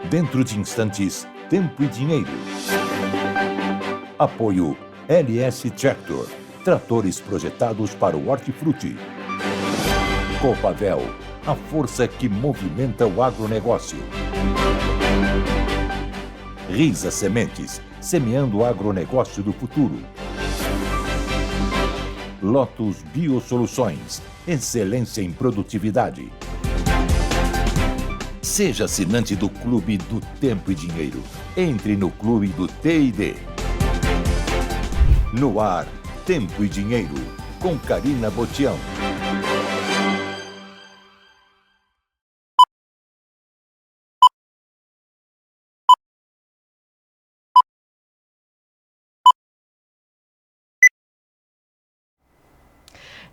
Dentro de instantes, Tempo e Dinheiro. Apoio LS Tractor, tratores projetados para o hortifruti. Copavel, a força que movimenta o agronegócio. Risa Sementes, semeando o agronegócio do futuro. Lotus Biosoluções, excelência em produtividade. Seja assinante do Clube do Tempo e Dinheiro. Entre no Clube do T&D. No ar, Tempo e Dinheiro, com Karina Botião.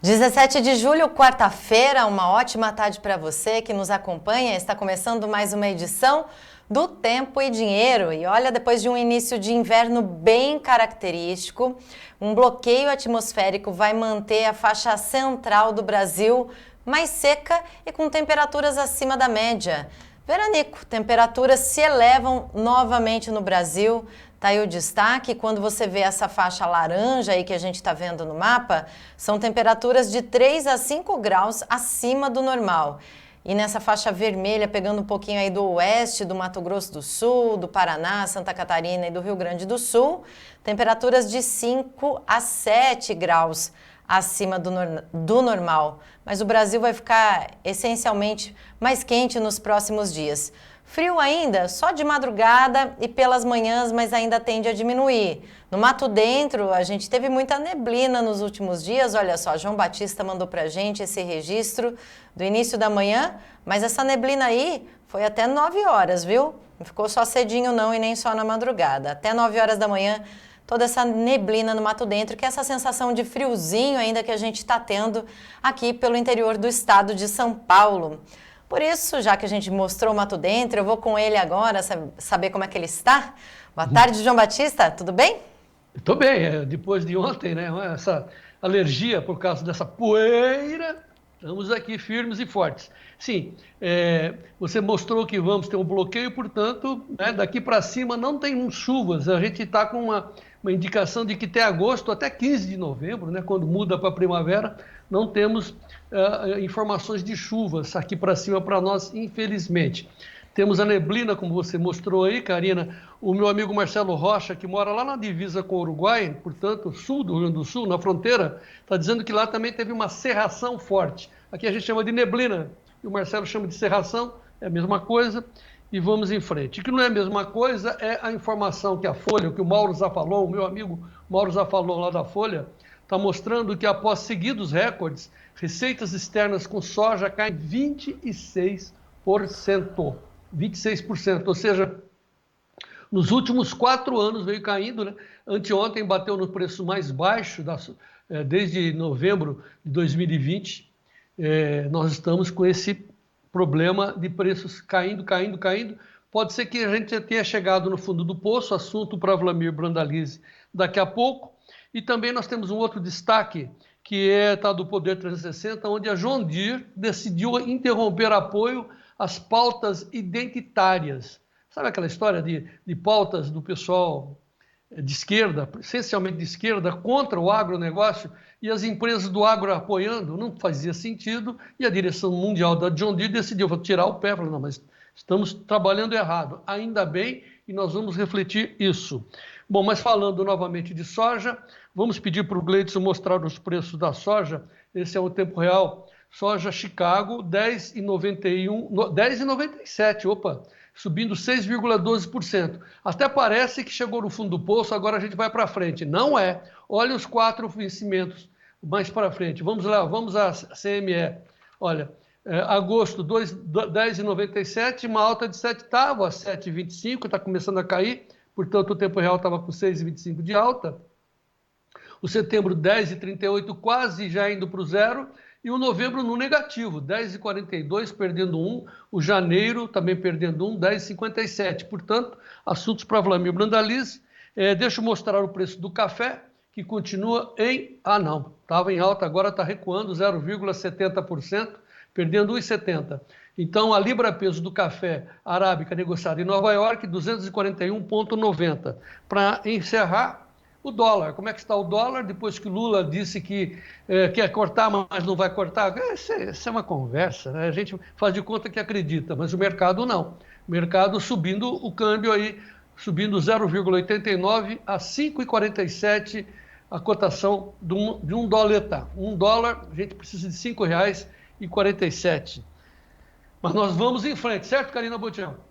(17 de julho, quarta-feira, uma ótima tarde para você que nos acompanha. Está começando mais uma edição do Tempo e Dinheiro. E olha, depois de um início de inverno bem característico, um bloqueio atmosférico vai manter a faixa central do Brasil mais seca e com temperaturas acima da média. Veranico, temperaturas se elevam novamente no Brasil. Tá aí o destaque, quando você vê essa faixa laranja aí que a gente está vendo no mapa, são temperaturas de 3 a 5 graus acima do normal. E nessa faixa vermelha, pegando um pouquinho aí do oeste, do Mato Grosso do Sul, do Paraná, Santa Catarina e do Rio Grande do Sul, temperaturas de 5 a 7 graus acima do normal. Mas o Brasil vai ficar essencialmente mais quente nos próximos dias. Frio ainda, só de madrugada e pelas manhãs, mas ainda tende a diminuir. No Mato Dentro, a gente teve muita neblina nos últimos dias. Olha só, João Batista mandou pra gente esse registro do início da manhã, mas essa neblina aí foi até 9 horas, viu? Não ficou só cedinho não e nem só na madrugada. Até 9 horas da manhã, toda essa neblina no Mato Dentro, que é essa sensação de friozinho ainda que a gente está tendo aqui pelo interior do estado de São Paulo. Por isso, já que a gente mostrou o Mato Dentro, eu vou com ele agora saber como é que ele está. Boa tarde, João Batista, tudo bem? Estou bem, depois de ontem, né, essa alergia por causa dessa poeira, estamos aqui firmes e fortes. Sim, você mostrou que vamos ter um bloqueio, portanto, né, daqui para cima não tem chuvas, a gente está com uma indicação de que até agosto, até 15 de novembro, né, quando muda para a primavera, não temos informações de chuvas aqui para cima para nós, infelizmente. Temos a neblina, como você mostrou aí, Karina. O meu amigo Marcelo Rocha, que mora lá na divisa com o Uruguai, portanto, sul do Rio Grande do Sul, na fronteira, está dizendo que lá também teve uma cerração forte. Aqui a gente chama de neblina, e o Marcelo chama de cerração, é a mesma coisa, e vamos em frente. O que não é a mesma coisa é a informação que a Folha, que o Mauro Zafalon, o meu amigo Mauro Zafalon lá da Folha, está mostrando que após seguidos recordes, receitas externas com soja caem 26%. 26%, ou seja, nos últimos 4 anos veio caindo, né? Anteontem bateu no preço mais baixo desde novembro de 2020. Nós estamos com esse problema de preços caindo. Pode ser que a gente já tenha chegado no fundo do poço, assunto para Vlamir Brandalize daqui a pouco. E também nós temos um outro destaque, que está do Poder 360, onde a John Deere decidiu interromper apoio às pautas identitárias. Sabe aquela história de pautas do pessoal de esquerda, essencialmente de esquerda, contra o agronegócio, e as empresas do agro apoiando? Não fazia sentido, e a direção mundial da John Deere decidiu tirar o pé, falou, não, mas estamos trabalhando errado. Ainda bem, e nós vamos refletir isso. Bom, mas falando novamente de soja, vamos pedir para o Gleidson mostrar os preços da soja. Esse é o tempo real. Soja Chicago, 10,91, 10,97, subindo 6,12%. Até parece que chegou no fundo do poço, agora a gente vai para frente. Não é. Olha os 4 vencimentos mais para frente. Vamos lá, vamos à CME. Olha, agosto, 10,97, uma alta de 7, estava a 7,25, está começando a cair, portanto o tempo real estava com 6,25 de alta. O setembro, 10,38, quase já indo para o zero, e o novembro no negativo, 10,42, perdendo 1, o janeiro também perdendo 1, 10,57. Portanto, assuntos para Vlamir Brandalize. Deixa eu mostrar o preço do café, que continua em... não, estava em alta, agora está recuando 0,70%, perdendo 1,70. Então, a libra-peso do café arábica negociada em Nova York, 241,90. Para encerrar, o dólar. Como é que está o dólar? Depois que o Lula disse que quer cortar, mas não vai cortar. Isso é uma conversa, né? A gente faz de conta que acredita, mas o mercado não. O mercado subindo o câmbio aí, subindo 0,89 a 5,47 a cotação de um dólar. Um dólar, a gente precisa de R$ 5,47. Mas nós vamos em frente, certo, Karina Botião?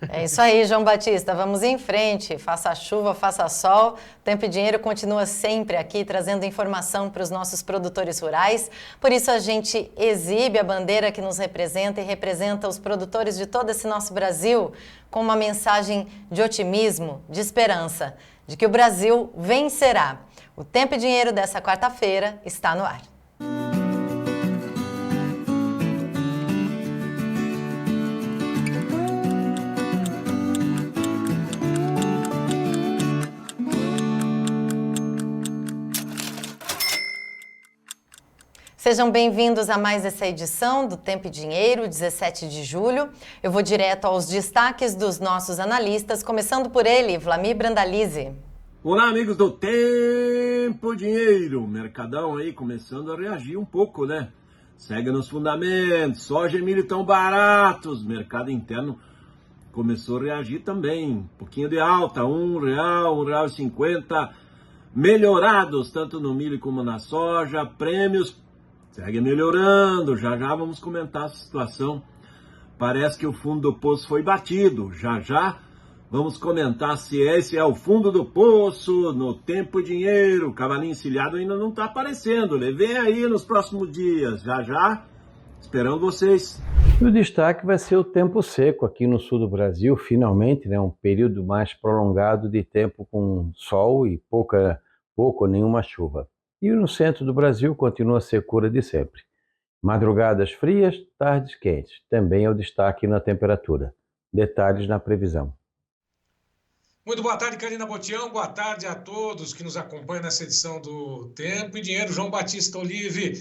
É isso aí, João Batista. Vamos em frente. Faça chuva, faça sol. Tempo e Dinheiro continua sempre aqui trazendo informação para os nossos produtores rurais. Por isso a gente exibe a bandeira que nos representa e representa os produtores de todo esse nosso Brasil com uma mensagem de otimismo, de esperança, de que o Brasil vencerá. O Tempo e Dinheiro dessa quarta-feira está no ar. Sejam bem-vindos a mais essa edição do Tempo e Dinheiro, 17 de julho. Eu vou direto aos destaques dos nossos analistas, começando por ele, Vlamir Brandalize. Olá, amigos do Tempo e Dinheiro. O mercadão aí começando a reagir um pouco, né? Segue nos fundamentos, soja e milho tão baratos. Mercado interno começou a reagir também. Um pouquinho de alta, R$1, R$1,50. Melhorados tanto no milho como na soja. Prêmios segue melhorando, já vamos comentar a situação. Parece que o fundo do poço foi batido. Já vamos comentar se esse é o fundo do poço, no Tempo e Dinheiro. O cavalinho encilhado ainda não está aparecendo. Levem aí nos próximos dias. Já, esperando vocês. E o destaque vai ser o tempo seco aqui no sul do Brasil, finalmente, né? Um período mais prolongado de tempo com sol e pouca ou nenhuma chuva. E no centro do Brasil continua a secura de sempre. Madrugadas frias, tardes quentes. Também é o destaque na temperatura. Detalhes na previsão. Muito boa tarde, Karina Botião. Boa tarde a todos que nos acompanham nessa edição do Tempo e Dinheiro. João Batista Olive.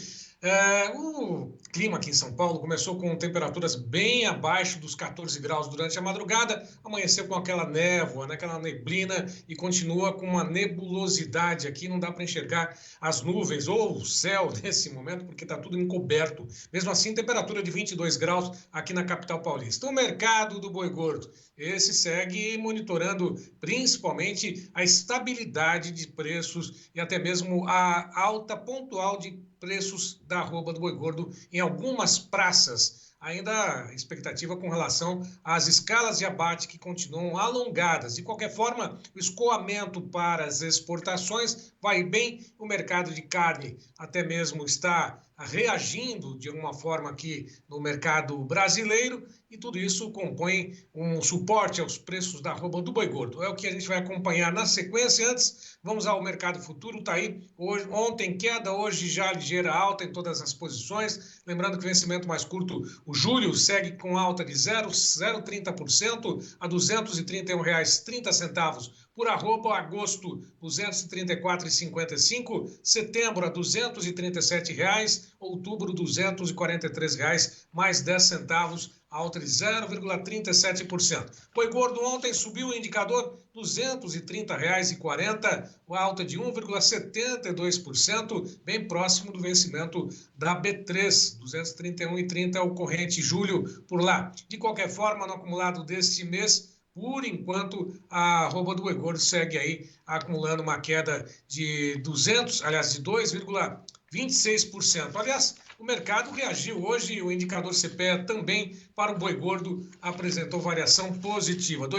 O clima aqui em São Paulo começou com temperaturas bem abaixo dos 14 graus durante a madrugada, amanheceu com aquela névoa, né, aquela neblina e continua com uma nebulosidade aqui, não dá para enxergar as nuvens ou o céu nesse momento porque está tudo encoberto. Mesmo assim, temperatura de 22 graus aqui na capital paulista. O mercado do boi gordo, esse segue monitorando principalmente a estabilidade de preços e até mesmo a alta pontual de preços da arroba do boi gordo em algumas praças. Ainda expectativa com relação às escalas de abate que continuam alongadas. De qualquer forma, o escoamento para as exportações vai bem. O mercado de carne até mesmo está reagindo de alguma forma aqui no mercado brasileiro e tudo isso compõe um suporte aos preços da arroba do boi gordo. É o que a gente vai acompanhar na sequência. Antes, vamos ao mercado futuro, tá aí. Ontem queda, hoje já ligeira alta em todas as posições. Lembrando que o vencimento mais curto, o julho, segue com alta de 0,30% a R$ 231,30 por arroba. Agosto, R$ 234,55. Setembro, a R$ 237. Outubro, R$ 243, mais 10 centavos, alta de 0,37%. Boi gordo ontem subiu o indicador R$ 230,40, alta de 1,72%, bem próximo do vencimento da B3, 231,30 é o corrente julho por lá. De qualquer forma, no acumulado deste mês, por enquanto, a arroba do boi gordo segue aí acumulando uma queda de 2,26%. Aliás, o mercado reagiu hoje, o indicador CPEA também para o boi gordo apresentou variação positiva, R$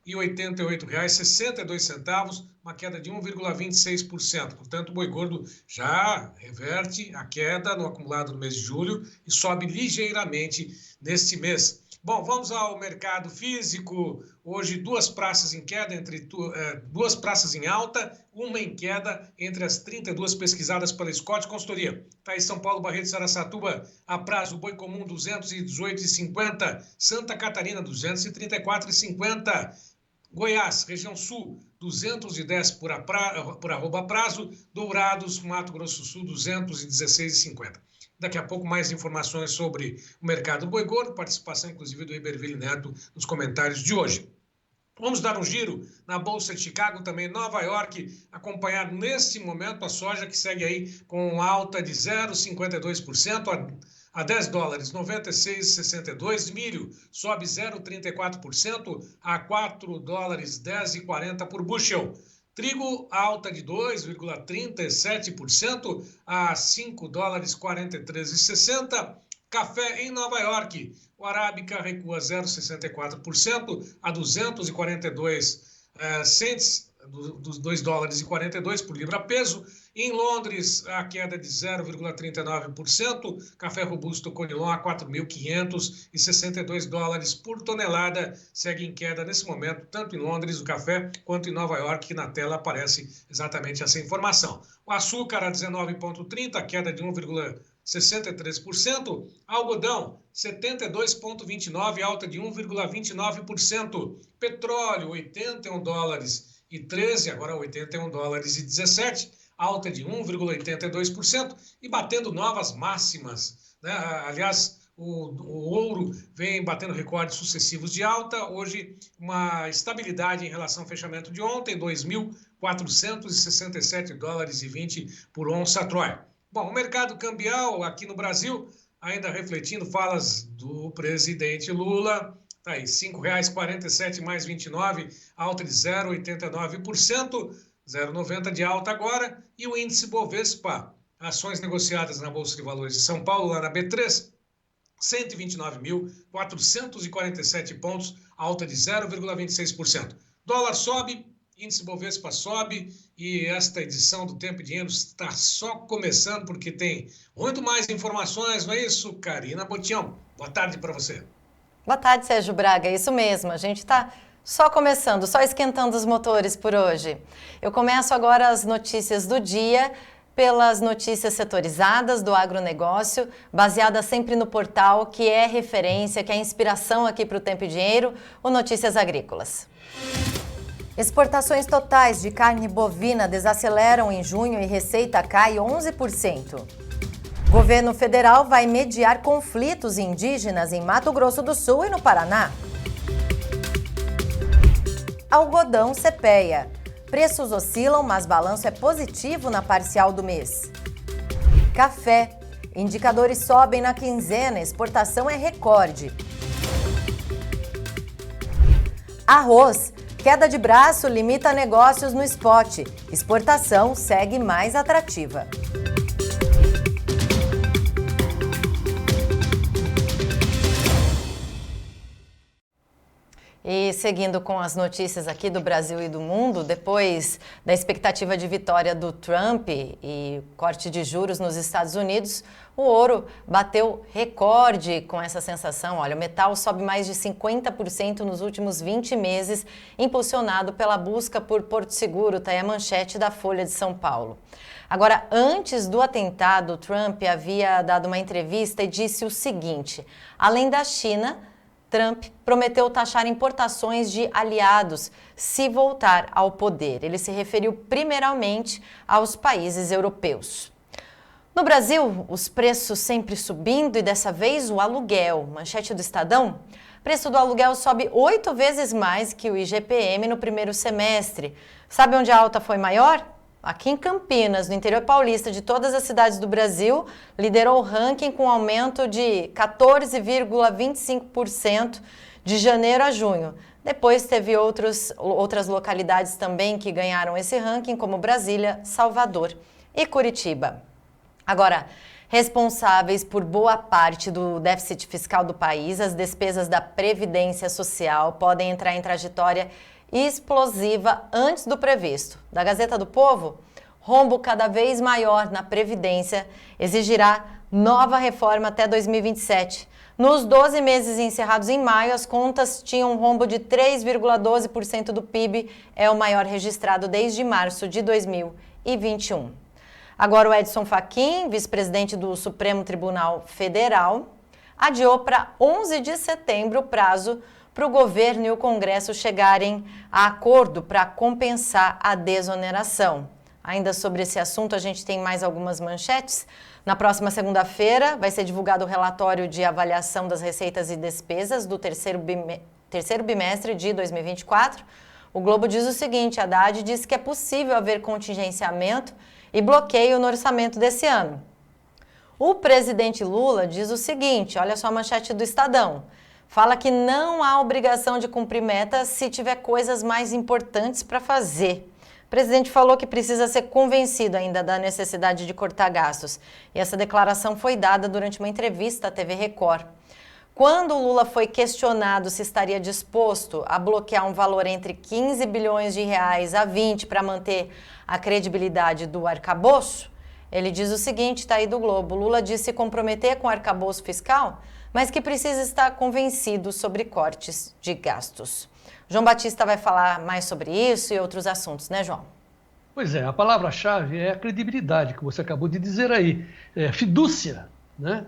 2.088,62, uma queda de 1,26%. Portanto, o boi gordo já reverte a queda no acumulado do mês de julho e sobe ligeiramente neste mês. Bom, vamos ao mercado físico. Hoje, duas praças em queda, duas praças em alta, uma em queda entre as 32 pesquisadas pela Scott Consultoria. Está aí São Paulo, Barretos, Araçatuba, a prazo, boi comum 218,50, Santa Catarina 234,50, Goiás, região sul, 210 por arroba prazo, Dourados, Mato Grosso do Sul, 216,50. Daqui a pouco mais informações sobre o mercado boi gordo, participação inclusive do Iberville Neto nos comentários de hoje. Vamos dar um giro na Bolsa de Chicago, também Nova York, acompanhar neste momento a soja que segue aí com alta de 0,52% a 10 dólares, 96,62. Milho sobe 0,34% a 4 dólares, 10,40 por bushel. Trigo alta de 2,37% a 5 dólares, 43,60. Café em Nova York, o Arábica recua 0,64% a 242 cents, dos 2 dólares e 42 por libra-peso. Em Londres, a queda de 0,39%, café robusto Conilon a 4.562 dólares por tonelada, segue em queda nesse momento, tanto em Londres o café, quanto em Nova York, que na tela aparece exatamente essa informação. O açúcar a 19,30, queda de 1,63%, algodão 72,29, alta de 1,29%, petróleo 81 dólares e 13, agora 81 dólares e 17, alta de 1,82% e batendo novas máximas, né? Aliás, o ouro vem batendo recordes sucessivos de alta, hoje uma estabilidade em relação ao fechamento de ontem, 2.467 dólares e 20 por onça Troy. Bom, o mercado cambial aqui no Brasil, ainda refletindo falas do presidente Lula, tá aí, R$ 5,47 mais 29, alta de 0,89%, 0,90 de alta agora, e o índice Bovespa, ações negociadas na Bolsa de Valores de São Paulo, lá na B3, 129.447 pontos, alta de 0,26%. Dólar sobe, índice Bovespa sobe, e esta edição do Tempo e Dinheiro está só começando, porque tem muito mais informações, não é isso, Karina Botião? Boa tarde para você. Boa tarde, Sérgio Braga, é isso mesmo, a gente está só começando, só esquentando os motores por hoje. Eu começo agora as notícias do dia pelas notícias setorizadas do agronegócio, baseada sempre no portal que é referência, que é inspiração aqui para o Tempo e Dinheiro, o Notícias Agrícolas. Exportações totais de carne bovina desaceleram em junho e receita cai 11%. Governo federal vai mediar conflitos indígenas em Mato Grosso do Sul e no Paraná. Algodão CPEA. Preços oscilam, mas balanço é positivo na parcial do mês. Café. Indicadores sobem na quinzena, exportação é recorde. Arroz. Queda de braço limita negócios no spot. Exportação segue mais atrativa. E seguindo com as notícias aqui do Brasil e do mundo, depois da expectativa de vitória do Trump e corte de juros nos Estados Unidos, o ouro bateu recorde com essa sensação. Olha, o metal sobe mais de 50% nos últimos 20 meses, impulsionado pela busca por Porto Seguro, está aí a manchete da Folha de São Paulo. Agora, antes do atentado, Trump havia dado uma entrevista e disse o seguinte: além da China, Trump prometeu taxar importações de aliados se voltar ao poder. Ele se referiu primeiramente aos países europeus. No Brasil, os preços sempre subindo e dessa vez o aluguel. Manchete do Estadão: preço do aluguel sobe 8 vezes mais que o IGPM no primeiro semestre. Sabe onde a alta foi maior? Aqui em Campinas, no interior paulista, de todas as cidades do Brasil, liderou o ranking com aumento de 14,25% de janeiro a junho. Depois teve outras localidades também que ganharam esse ranking, como Brasília, Salvador e Curitiba. Agora, responsáveis por boa parte do déficit fiscal do país, as despesas da Previdência Social podem entrar em trajetória explosiva antes do previsto. Da Gazeta do Povo, rombo cada vez maior na Previdência exigirá nova reforma até 2027. Nos 12 meses encerrados em maio, as contas tinham um rombo de 3,12% do PIB, é o maior registrado desde março de 2021. Agora o Edson Fachin, vice-presidente do Supremo Tribunal Federal, adiou para 11 de setembro o prazo para o governo e o Congresso chegarem a acordo para compensar a desoneração. Ainda sobre esse assunto, a gente tem mais algumas manchetes. Na próxima segunda-feira vai ser divulgado o relatório de avaliação das receitas e despesas do terceiro bimestre de 2024. O Globo diz o seguinte: Haddad diz que é possível haver contingenciamento e bloqueio no orçamento desse ano. O presidente Lula diz o seguinte, olha só a manchete do Estadão, fala que não há obrigação de cumprir metas se tiver coisas mais importantes para fazer. O presidente falou que precisa ser convencido ainda da necessidade de cortar gastos. E essa declaração foi dada durante uma entrevista à TV Record. Quando o Lula foi questionado se estaria disposto a bloquear um valor entre 15 bilhões de reais a 20 para manter a credibilidade do arcabouço, ele diz o seguinte, está aí do Globo, Lula disse se comprometer com o arcabouço fiscal, mas que precisa estar convencido sobre cortes de gastos. João Batista vai falar mais sobre isso e outros assuntos, né, João? Pois é, a palavra-chave é a credibilidade, que você acabou de dizer aí. É fidúcia, né?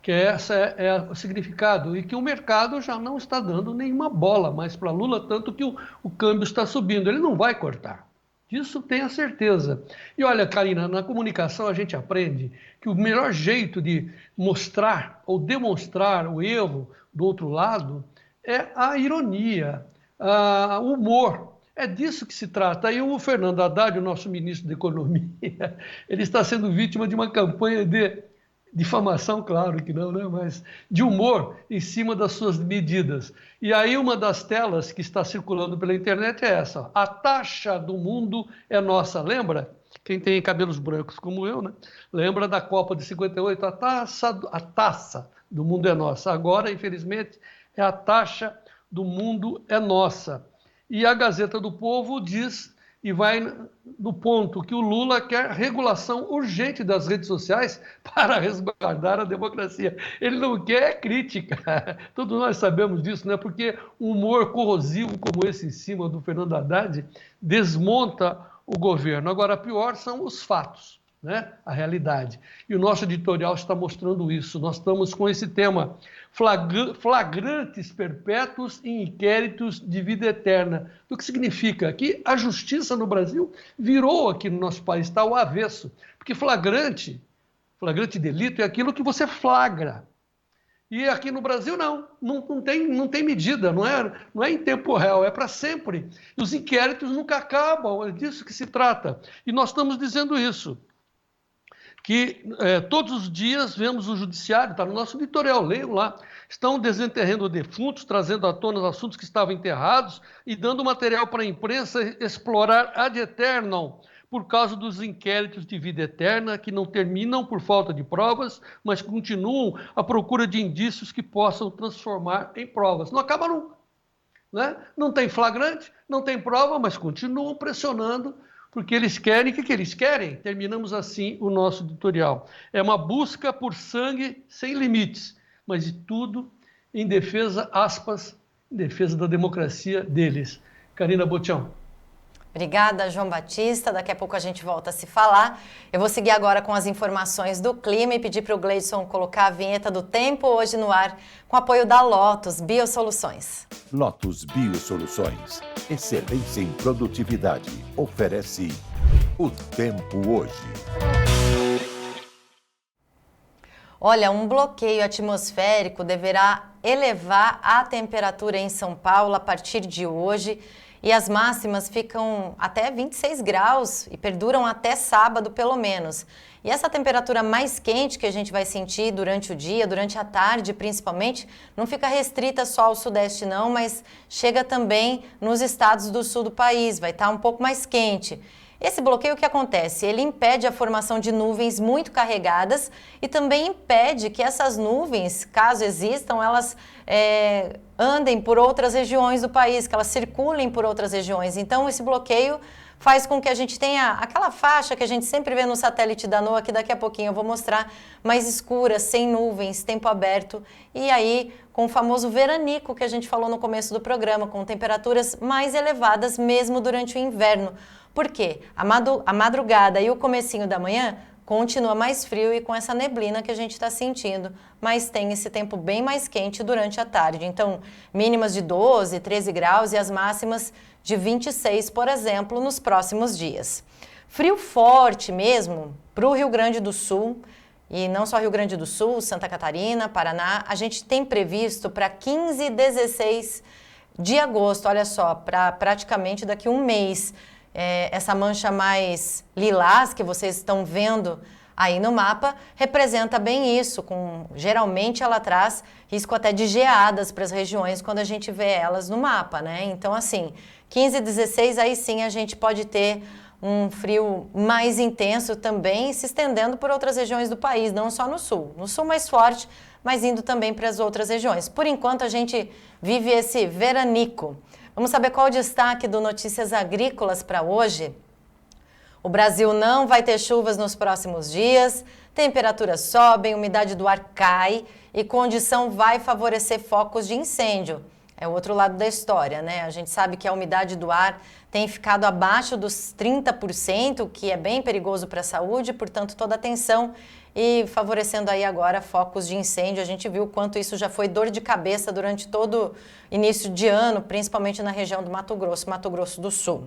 Que essa é o significado e que o mercado já não está dando nenhuma bola mais para Lula, tanto que o câmbio está subindo. Ele não vai cortar. Disso tenha certeza. E olha, Karina, na comunicação a gente aprende que o melhor jeito de mostrar ou demonstrar o erro do outro lado é a ironia, o humor. É disso que se trata. E o Fernando Haddad, o nosso ministro da Economia, ele está sendo vítima de uma campanha de difamação, claro que não, né? Mas de humor em cima das suas medidas. E aí uma das telas que está circulando pela internet é essa. A taxa do mundo é nossa. Lembra? Quem tem cabelos brancos como eu, né? Lembra da Copa de 58? A taça do mundo é nossa. Agora, infelizmente, é a taxa do mundo é nossa. E a Gazeta do Povo diz e vai no ponto que o Lula quer regulação urgente das redes sociais para resguardar a democracia. Ele não quer crítica. Todos nós sabemos disso, né? Porque um humor corrosivo como esse em cima do Fernando Haddad desmonta o governo. Agora, pior são os fatos, né? A realidade. E o nosso editorial está mostrando isso. Nós estamos com esse tema, flagrantes perpétuos em inquéritos de vida eterna. O que significa que a justiça no Brasil virou aqui no nosso país, está ao avesso. Porque flagrante delito é aquilo que você flagra. E aqui no Brasil não tem medida, não é em tempo real, é para sempre. E os inquéritos nunca acabam, é disso que se trata. E nós estamos dizendo isso. Que todos os dias vemos o judiciário, está no nosso editorial, leiam lá, estão desenterrando defuntos, trazendo à tona os assuntos que estavam enterrados e dando material para a imprensa explorar ad eternum, por causa dos inquéritos de vida eterna que não terminam por falta de provas, mas continuam à procura de indícios que possam transformar em provas. Não acaba nunca, né? Não tem flagrante, não tem prova, mas continuam pressionando porque eles querem, o que eles querem? Terminamos assim o nosso editorial. É uma busca por sangue sem limites, mas de tudo em defesa, aspas, em defesa da democracia deles. Karina Botião. Obrigada, João Batista. Daqui a pouco a gente volta a se falar. Eu vou seguir agora com as informações do clima e pedir para o Gleidson colocar a vinheta do tempo hoje no ar, com apoio da Lotus Biosoluções. Lotus Biosoluções. Excelência em produtividade. Oferece o tempo hoje. Olha, um bloqueio atmosférico deverá elevar a temperatura em São Paulo a partir de hoje. E as máximas ficam até 26 graus e perduram até sábado, pelo menos. E essa temperatura mais quente que a gente vai sentir durante o dia, durante a tarde principalmente, não fica restrita só ao sudeste não, mas chega também nos estados do sul do país, vai estar um pouco mais quente. Esse bloqueio, o que acontece? Ele impede a formação de nuvens muito carregadas e também impede que essas nuvens, caso existam, elas andem por outras regiões do país, que elas circulem por outras regiões. Então, esse bloqueio faz com que a gente tenha aquela faixa que a gente sempre vê no satélite da NOAA, que daqui a pouquinho eu vou mostrar, mais escura, sem nuvens, tempo aberto, e aí com o famoso veranico que a gente falou no começo do programa, com temperaturas mais elevadas mesmo durante o inverno. Por quê? A madrugada e o comecinho da manhã continua mais frio e com essa neblina que a gente está sentindo, mas tem esse tempo bem mais quente durante a tarde. Então, mínimas de 12, 13 graus e as máximas de 26, por exemplo, nos próximos dias. Frio forte mesmo para o Rio Grande do Sul, e não só Rio Grande do Sul, Santa Catarina, Paraná, a gente tem previsto para 15 e 16 de agosto, olha só, para praticamente daqui a um mês. Essa mancha mais lilás que vocês estão vendo aí no mapa representa bem isso, geralmente ela traz risco até de geadas para as regiões quando a gente vê elas no mapa, né? Então, assim, 15 e 16, aí sim a gente pode ter um frio mais intenso também, se estendendo por outras regiões do país, não só no sul. No sul mais forte, mas indo também para as outras regiões. Por enquanto, a gente vive esse veranico. Vamos saber qual o destaque do Notícias Agrícolas para hoje? O Brasil não vai ter chuvas nos próximos dias, temperaturas sobem, umidade do ar cai e condição vai favorecer focos de incêndio. É o outro lado da história, né? A gente sabe que a umidade do ar tem ficado abaixo dos 30%, que é bem perigoso para a saúde, portanto, toda atenção e favorecendo aí agora focos de incêndio. A gente viu quanto isso já foi dor de cabeça durante todo início de ano, principalmente na região do Mato Grosso do Sul.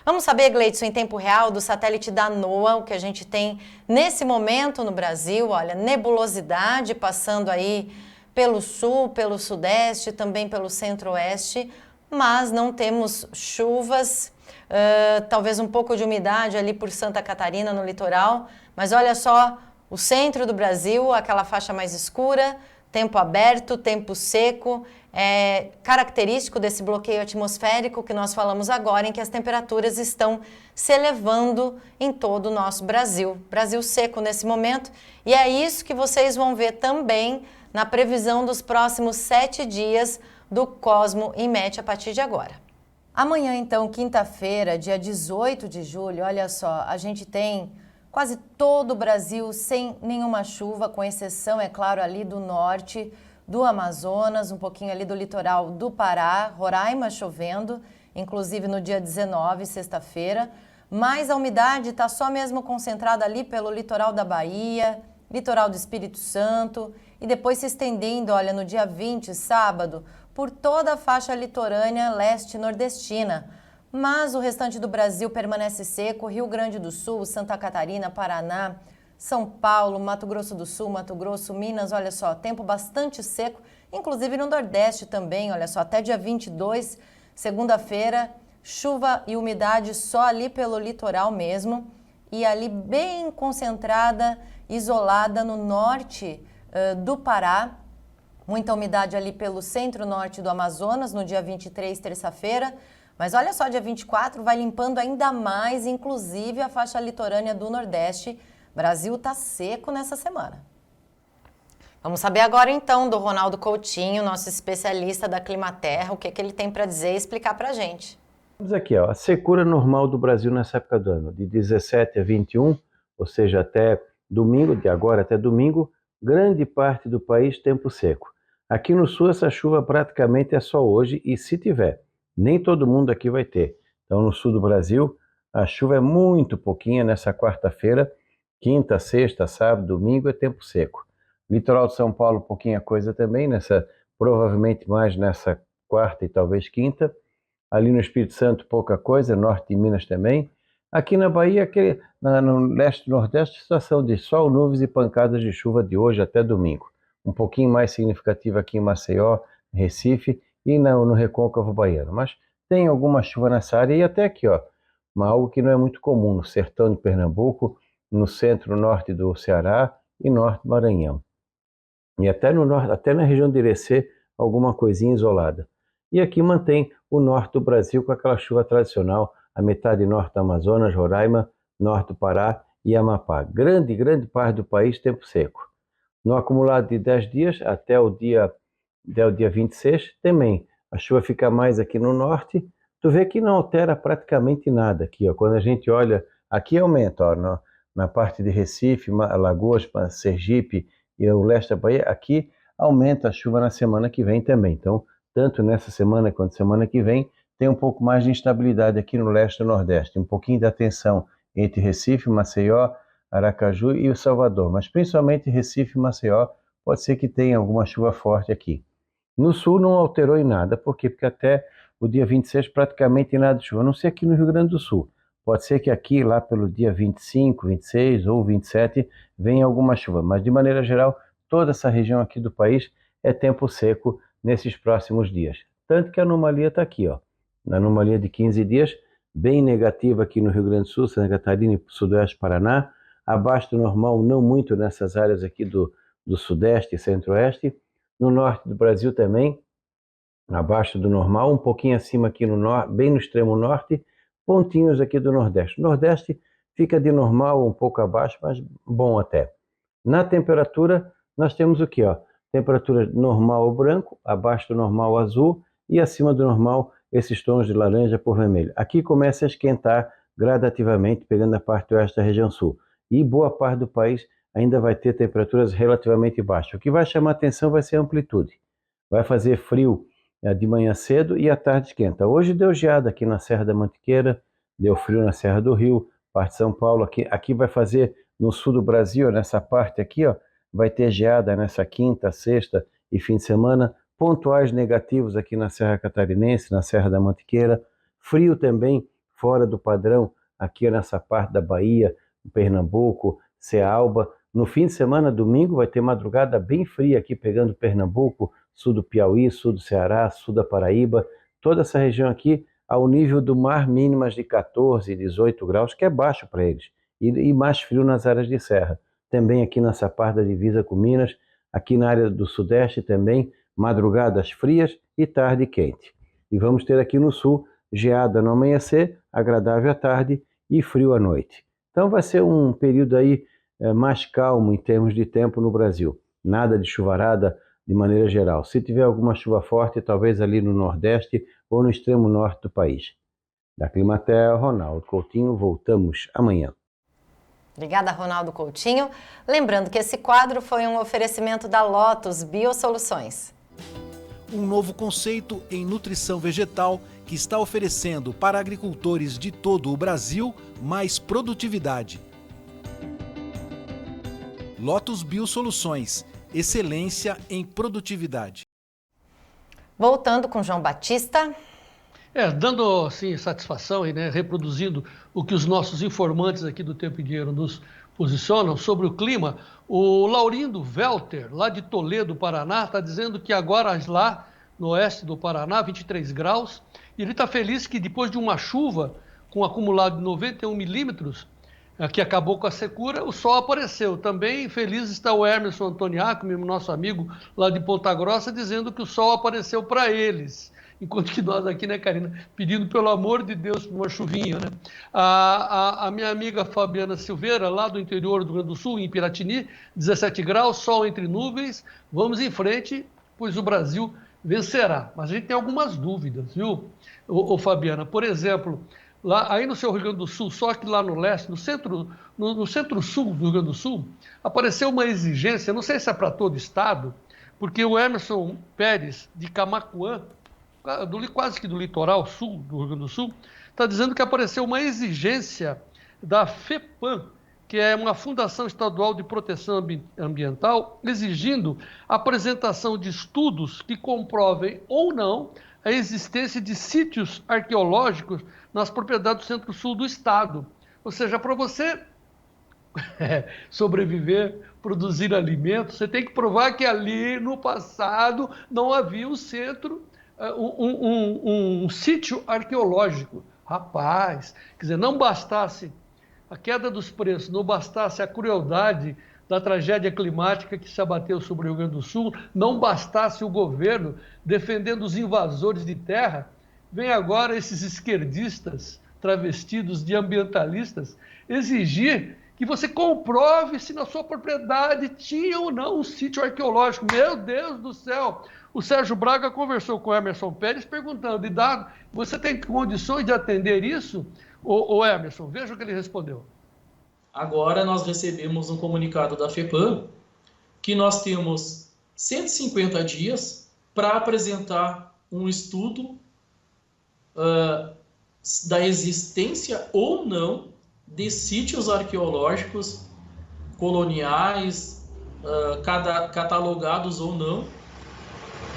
Vamos saber, Gleidson, em tempo real, do satélite da NOAA, o que a gente tem nesse momento no Brasil. Olha, nebulosidade passando aí pelo sul, pelo sudeste, também pelo centro-oeste, mas não temos chuvas, talvez um pouco de umidade ali por Santa Catarina, no litoral, mas olha só, o centro do Brasil, aquela faixa mais escura, tempo aberto, tempo seco, característico desse bloqueio atmosférico que nós falamos agora, em que as temperaturas estão se elevando em todo o nosso Brasil. Brasil seco nesse momento, e é isso que vocês vão ver também na previsão dos próximos 7 dias do Cosmo e Met a partir de agora. Amanhã, então, quinta-feira, dia 18 de julho, olha só, a gente tem quase todo o Brasil sem nenhuma chuva, com exceção, é claro, ali do norte, do Amazonas, um pouquinho ali do litoral do Pará, Roraima chovendo, inclusive no dia 19, sexta-feira, mas a umidade está só mesmo concentrada ali pelo litoral da Bahia, litoral do Espírito Santo, e depois se estendendo, olha, no dia 20, sábado, por toda a faixa litorânea leste nordestina. Mas o restante do Brasil permanece seco, Rio Grande do Sul, Santa Catarina, Paraná, São Paulo, Mato Grosso do Sul, Mato Grosso, Minas, olha só, tempo bastante seco, inclusive no Nordeste também, olha só, até dia 22, segunda-feira, chuva e umidade só ali pelo litoral mesmo, e ali bem concentrada, isolada no norte do Pará, muita umidade ali pelo centro-norte do Amazonas, no dia 23, terça-feira, mas olha só, dia 24 vai limpando ainda mais, inclusive a faixa litorânea do Nordeste. Brasil está seco nessa semana. Vamos saber agora então do Ronaldo Coutinho, nosso especialista da Climaterra, o que ele tem para dizer e explicar para a gente. Vamos aqui, ó, a secura normal do Brasil nessa época do ano, de 17 a 21, ou seja, até domingo, de agora até domingo, grande parte do país tempo seco. Aqui no sul essa chuva praticamente é só hoje e se tiver, nem todo mundo aqui vai ter. Então no sul do Brasil a chuva é muito pouquinha nessa quarta-feira, quinta, sexta, sábado, domingo é tempo seco. Litoral de São Paulo pouquinha coisa também, provavelmente mais nessa quarta e talvez quinta. Ali no Espírito Santo pouca coisa, norte de Minas também. Aqui na Bahia, no leste e nordeste, situação de sol, nuvens e pancadas de chuva de hoje até domingo. Um pouquinho mais significativa aqui em Maceió, Recife e no recôncavo baiano. Mas tem alguma chuva nessa área e até aqui, ó, algo que não é muito comum no sertão de Pernambuco, no centro-norte do Ceará e norte do Maranhão. E até no norte, até na região de Irecê, alguma coisinha isolada. E aqui mantém o norte do Brasil com aquela chuva tradicional, a metade norte do Amazonas, Roraima, norte do Pará e Amapá. Grande parte do país tempo seco. No acumulado de 10 dias, até o dia 26, também a chuva fica mais aqui no norte. Tu vê que não altera praticamente nada aqui, ó. Quando a gente olha, aqui aumenta, ó, na parte de Recife, Alagoas, Sergipe e o leste da Bahia, aqui aumenta a chuva na semana que vem também. Então, tanto nessa semana quanto semana que vem, tem um pouco mais de instabilidade aqui no leste e no nordeste, um pouquinho de tensão entre Recife, Maceió, Aracaju e o Salvador, mas principalmente Recife e Maceió, pode ser que tenha alguma chuva forte aqui. No sul não alterou em nada, por quê? Porque até o dia 26 praticamente nada de chuva, a não ser aqui no Rio Grande do Sul. Pode ser que aqui, lá pelo dia 25, 26 ou 27, venha alguma chuva, mas de maneira geral, toda essa região aqui do país é tempo seco nesses próximos dias. Tanto que a anomalia está aqui, ó, na anomalia de 15 dias, bem negativa aqui no Rio Grande do Sul, Santa Catarina e Sudoeste Paraná, abaixo do normal, não muito nessas áreas aqui do Sudeste e Centro-Oeste, no Norte do Brasil também, abaixo do normal, um pouquinho acima aqui no norte, bem no extremo norte, pontinhos aqui do Nordeste. O Nordeste fica de normal, um pouco abaixo, mas bom até. Na temperatura, nós temos o que, ó? Temperatura normal branco, abaixo do normal azul e acima do normal esses tons de laranja por vermelho. Aqui começa a esquentar gradativamente, pegando a parte oeste da região sul. E boa parte do país ainda vai ter temperaturas relativamente baixas. O que vai chamar atenção vai ser a amplitude. Vai fazer frio de manhã cedo e à tarde esquenta. Hoje deu geada aqui na Serra da Mantiqueira, deu frio na Serra do Rio, parte de São Paulo. Aqui vai fazer no sul do Brasil, nessa parte aqui, ó, vai ter geada nessa quinta, sexta e fim de semana. Pontuais negativos aqui na Serra Catarinense, na Serra da Mantiqueira. Frio também, fora do padrão, aqui nessa parte da Bahia, Pernambuco, Cealba. No fim de semana, domingo, vai ter madrugada bem fria aqui, pegando Pernambuco, sul do Piauí, sul do Ceará, sul da Paraíba. Toda essa região aqui, ao nível do mar, mínimas de 14, 18 graus, que é baixo para eles. E mais frio nas áreas de serra. Também aqui nessa parte da divisa com Minas, aqui na área do Sudeste também, madrugadas frias e tarde quente. E vamos ter aqui no sul, geada no amanhecer, agradável à tarde e frio à noite. Então vai ser um período aí mais calmo em termos de tempo no Brasil. Nada de chuvarada de maneira geral. Se tiver alguma chuva forte, talvez ali no Nordeste ou no extremo norte do país. Da Climaterra, Ronaldo Coutinho, voltamos amanhã. Obrigada, Ronaldo Coutinho. Lembrando que esse quadro foi um oferecimento da Lotus Biosoluções. Um novo conceito em nutrição vegetal que está oferecendo para agricultores de todo o Brasil mais produtividade. Lotus Biosoluções, excelência em produtividade. Voltando com João Batista. Dando assim, satisfação e reproduzindo o que os nossos informantes aqui do Tempo e Dinheiro nos posicionam sobre o clima, o Laurindo Welter, lá de Toledo, Paraná, está dizendo que agora lá no oeste do Paraná, 23 graus, e ele está feliz que depois de uma chuva com acumulado de 91 milímetros, que acabou com a secura, o sol apareceu. Também feliz está o Emerson Antoniaco, nosso amigo lá de Ponta Grossa, dizendo que o sol apareceu para eles. Enquanto que nós aqui, Karina, pedindo pelo amor de Deus por uma chuvinha, A minha amiga Fabiana Silveira, lá do interior do Rio Grande do Sul, em Piratini, 17 graus, sol entre nuvens, vamos em frente, pois o Brasil vencerá. Mas a gente tem algumas dúvidas, viu, Fabiana? Por exemplo, lá, aí no seu Rio Grande do Sul, só que lá no leste, no centro-sul do Rio Grande do Sul, apareceu uma exigência, não sei se é para todo o estado, porque o Emerson Pérez, de Camaquã, quase que do litoral sul do Rio Grande do Sul, está dizendo que apareceu uma exigência da FEPAM, que é uma Fundação Estadual de Proteção Ambiental, exigindo a apresentação de estudos que comprovem ou não a existência de sítios arqueológicos nas propriedades do centro-sul do estado. Ou seja, para você sobreviver, produzir alimentos, você tem que provar que ali no passado não havia um centro, um sítio arqueológico. Rapaz, quer dizer, não bastasse a queda dos preços, não bastasse a crueldade da tragédia climática que se abateu sobre o Rio Grande do Sul, não bastasse o governo defendendo os invasores de terra, vem agora esses esquerdistas travestidos de ambientalistas exigir que você comprove se na sua propriedade tinha ou não um sítio arqueológico. Meu Deus do céu! O Sérgio Braga conversou com o Emerson Pérez perguntando, você tem condições de atender isso? Ô Emerson, veja o que ele respondeu. Agora nós recebemos um comunicado da FEPAM que nós temos 150 dias para apresentar um estudo da existência ou não de sítios arqueológicos coloniais, catalogados ou não.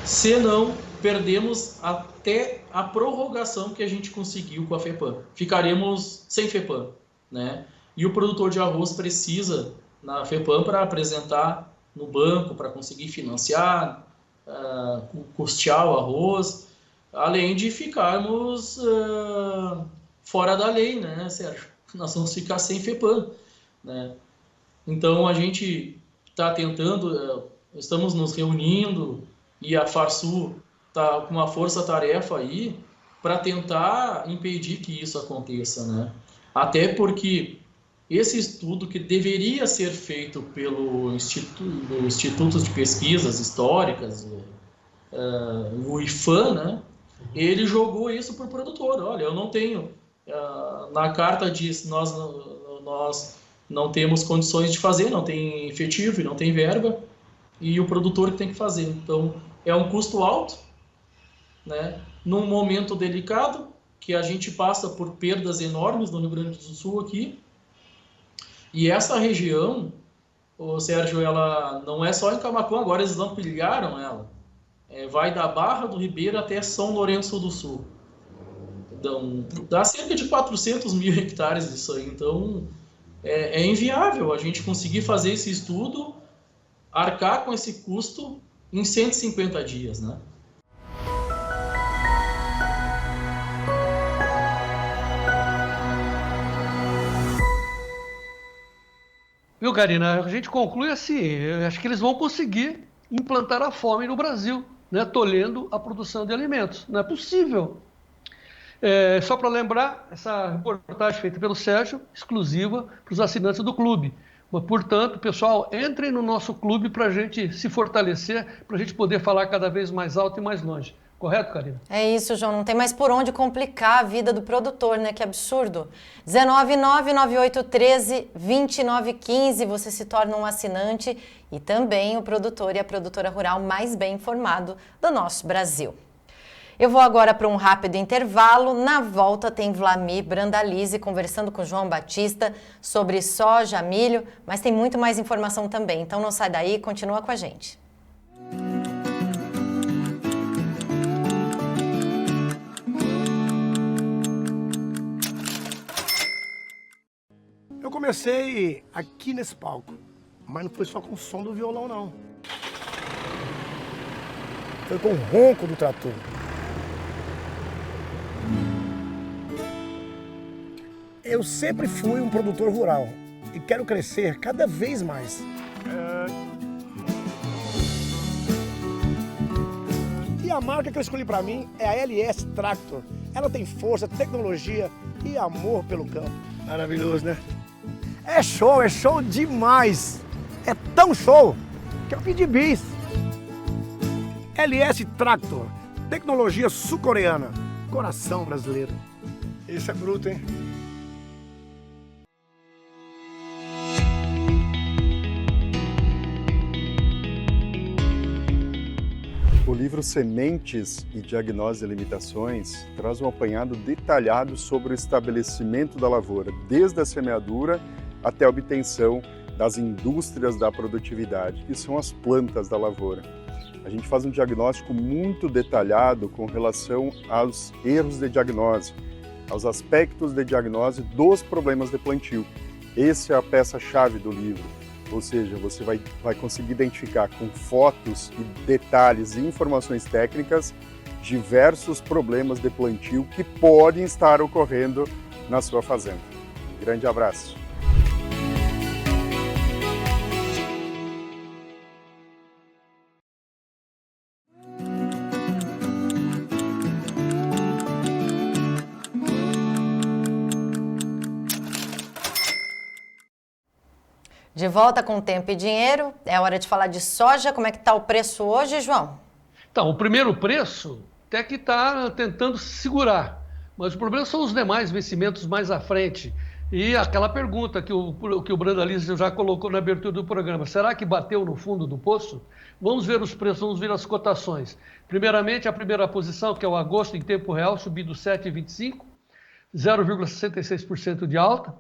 Se não, perdemos até a prorrogação que a gente conseguiu com a FEPAM. Ficaremos sem FEPAM, né? E o produtor de arroz precisa na FEPAM para apresentar no banco, para conseguir financiar, custear o arroz, além de ficarmos fora da lei, né, Sérgio? Nós vamos ficar sem FEPAM, né? Então a gente está tentando, estamos nos reunindo e a Farsul está com uma força-tarefa aí para tentar impedir que isso aconteça, né? Até porque esse estudo que deveria ser feito pelo Instituto de Pesquisas Históricas, o IFAM, né? Ele jogou isso para o produtor. Olha, eu não tenho, na carta diz, nós não temos condições de fazer, não tem efetivo e não tem verba, e o produtor que tem que fazer. Então, é um custo alto, né? Num momento delicado, que a gente passa por perdas enormes no Rio Grande do Sul aqui. E essa região, Sérgio, ela não é só em Camaquã, agora eles ampliaram ela. Vai da Barra do Ribeiro até São Lourenço do Sul. Então, dá cerca de 400 mil hectares disso aí. Então, é inviável a gente conseguir fazer esse estudo, arcar com esse custo em 150 dias, né? Viu, Karina? A gente conclui assim, eu acho que eles vão conseguir implantar a fome no Brasil, né, tolhendo a produção de alimentos. Não é possível. Só para lembrar, essa reportagem feita pelo Sérgio, exclusiva para os assinantes do clube. Mas, portanto, pessoal, entrem no nosso clube para a gente se fortalecer, para a gente poder falar cada vez mais alto e mais longe. Correto, Karina? É isso, João. Não tem mais por onde complicar a vida do produtor, né? Que absurdo. 19998132915, você se torna um assinante e também o produtor e a produtora rural mais bem informado do nosso Brasil. Eu vou agora para um rápido intervalo. Na volta tem Vlamir Brandalize conversando com João Batista sobre soja, milho, mas tem muito mais informação também. Então não sai daí, continua com a gente. Eu comecei aqui nesse palco, mas não foi só com o som do violão, não. Foi com o ronco do trator. Eu sempre fui um produtor rural e quero crescer cada vez mais. E a marca que eu escolhi para mim é a LS Tractor. Ela tem força, tecnologia e amor pelo campo. Maravilhoso, né? É show demais! É tão show que eu pedi bis. LS Tractor, tecnologia sul-coreana, coração brasileiro. Isso é bruto, hein? O livro Sementes e Diagnose e Limitações traz um apanhado detalhado sobre o estabelecimento da lavoura, desde a semeadura até a obtenção das indústrias da produtividade, que são as plantas da lavoura. A gente faz um diagnóstico muito detalhado com relação aos erros de diagnose, aos aspectos de diagnose dos problemas de plantio. Essa é a peça-chave do livro. Ou seja, você vai conseguir identificar com fotos e detalhes e informações técnicas diversos problemas de plantio que podem estar ocorrendo na sua fazenda. Um grande abraço. De volta com Tempo e Dinheiro, é hora de falar de soja. Como é que está o preço hoje, João? Então, o primeiro preço até que está tentando se segurar, mas o problema são os demais vencimentos mais à frente. E aquela pergunta que o Brandalize já colocou na abertura do programa, será que bateu no fundo do poço? Vamos ver os preços, vamos ver as cotações. Primeiramente, a primeira posição, que é o agosto em tempo real, subindo 7,25, 0,66% de alta,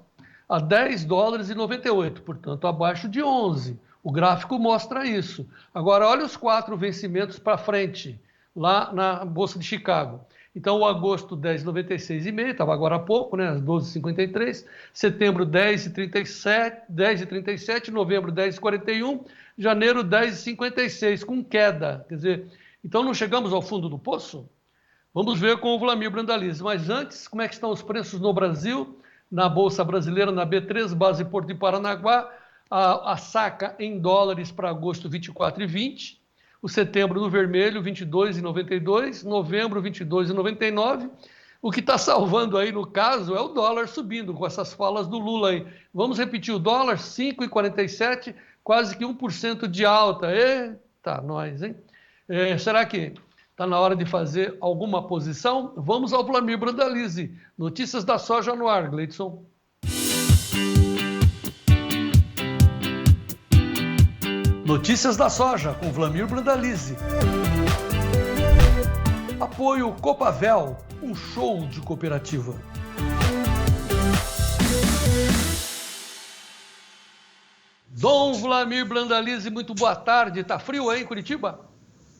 a $10,98, portanto, abaixo de 11. O gráfico mostra isso. Agora, olha os 4 vencimentos para frente. lá na Bolsa de Chicago. Então, o agosto 10,96,5, estava agora há pouco, né, às 12h53, setembro 10,37, novembro 10,41, janeiro 10,56, com queda. Quer dizer, então não chegamos ao fundo do poço? Vamos ver com o Vlamir Brandalize. Mas antes, como é que estão os preços no Brasil? Na Bolsa Brasileira, na B3, base Porto de Paranaguá, a saca em dólares para agosto 24,20, o setembro no vermelho 22,92, novembro 22,99. O que está salvando aí no caso é o dólar subindo com essas falas do Lula aí. Vamos repetir o dólar, 5,47, quase que 1% de alta. Eita, nós, hein? Será que está na hora de fazer alguma posição? Vamos ao Vlamir Brandalize. Notícias da soja no ar, Gleidson. Notícias da soja com Vlamir Brandalize. Apoio Copavel, um show de cooperativa. Dom Vlamir Brandalize, muito boa tarde. Tá frio aí em Curitiba?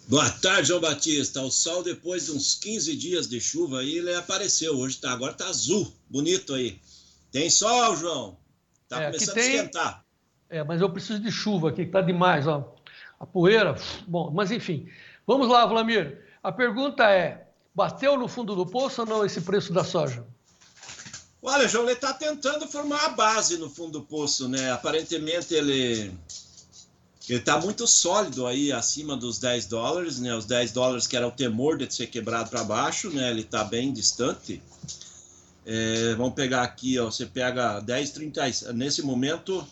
Boa tarde, João Batista. O sol, depois de uns 15 dias de chuva aí, ele apareceu. Agora tá azul, bonito aí. Tem sol, João. Tá começando a esquentar. Mas eu preciso de chuva aqui, que tá demais, ó. A poeira, bom, mas enfim. Vamos lá, Vlamir. A pergunta é, bateu no fundo do poço ou não esse preço da soja? Olha, João, ele está tentando formar a base no fundo do poço, né? Aparentemente ele está muito sólido aí acima dos $10, né? Os $10 que era o temor de ser quebrado para baixo, né? Ele está bem distante. Vamos pegar aqui, ó, você pega 10,30, nesse momento,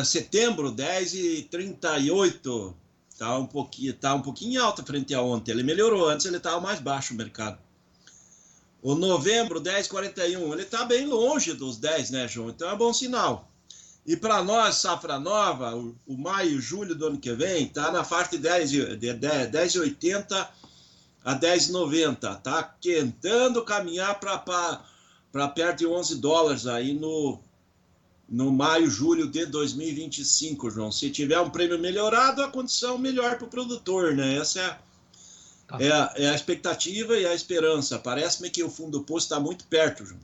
setembro, 10,38. Tá um pouquinho alto frente a ontem. Ele melhorou, antes ele estava mais baixo o mercado. O novembro, 10,41, ele está bem longe dos 10, né, João? Então é bom sinal. E para nós, safra nova, o maio, julho do ano que vem, está na faixa de 10,80 a 10,90. Está tentando caminhar para perto de $11 aí no maio, julho de 2025, João. Se tiver um prêmio melhorado, a condição melhor para o produtor, né? Essa é a expectativa e a esperança. Parece-me que o fundo do poço está muito perto, João.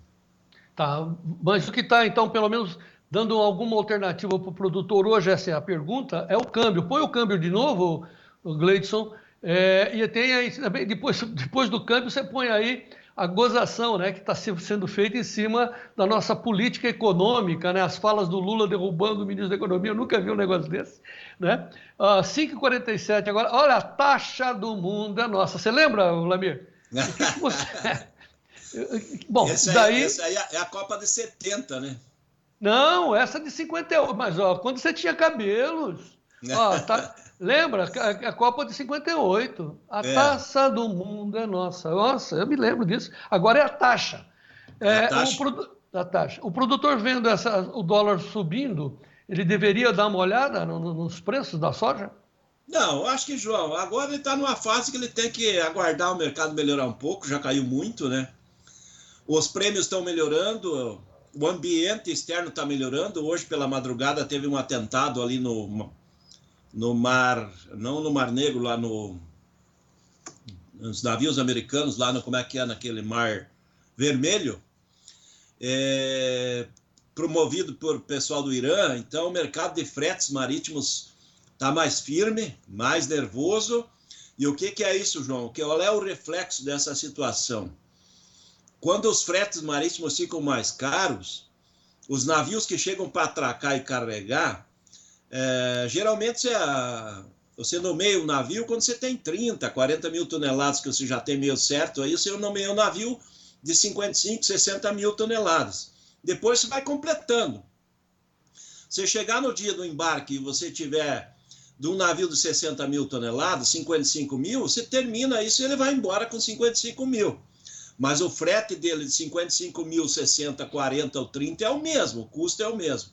Tá, mas o que está, então, pelo menos dando alguma alternativa para o produtor hoje, essa é a pergunta, é o câmbio. Põe o câmbio de novo, Gleidson, e tem aí, depois do câmbio, você põe aí a gozação, né, que está sendo feita em cima da nossa política econômica, né, as falas do Lula derrubando o ministro da Economia, eu nunca vi um negócio desse, né? 5,47 agora, olha, a taxa do mundo é nossa. Você lembra, Vlamir? Bom, essa aí é a Copa de 70, né? Não, essa de 58, mas ó, quando você tinha cabelos, ó, lembra? A Copa de 58, a taça do mundo é nossa. Nossa, eu me lembro disso. Agora é a taxa. A taxa. O produtor vendo o dólar subindo, ele deveria dar uma olhada nos preços da soja? Não, acho que, João, agora ele está numa fase que ele tem que aguardar o mercado melhorar um pouco, já caiu muito, né? Os prêmios estão melhorando, o ambiente externo está melhorando. Hoje, pela madrugada, teve um atentado ali no mar, não no Mar Negro, lá nos navios americanos, lá naquele Mar Vermelho, promovido por pessoal do Irã. Então, o mercado de fretes marítimos está mais firme, mais nervoso. E o que é isso, João? Qual é o reflexo dessa situação? Quando os fretes marítimos ficam mais caros, os navios que chegam para atracar e carregar, geralmente você nomeia um navio quando você tem 30, 40 mil toneladas, que você já tem meio certo, aí você nomeia um navio de 55, 60 mil toneladas. Depois você vai completando. Você chegar no dia do embarque e você tiver de um navio de 60 mil toneladas, 55 mil, você termina isso e ele vai embora com 55 mil. Mas o frete dele de 55 mil, 60, 40 ou 30 é o mesmo, o custo é o mesmo.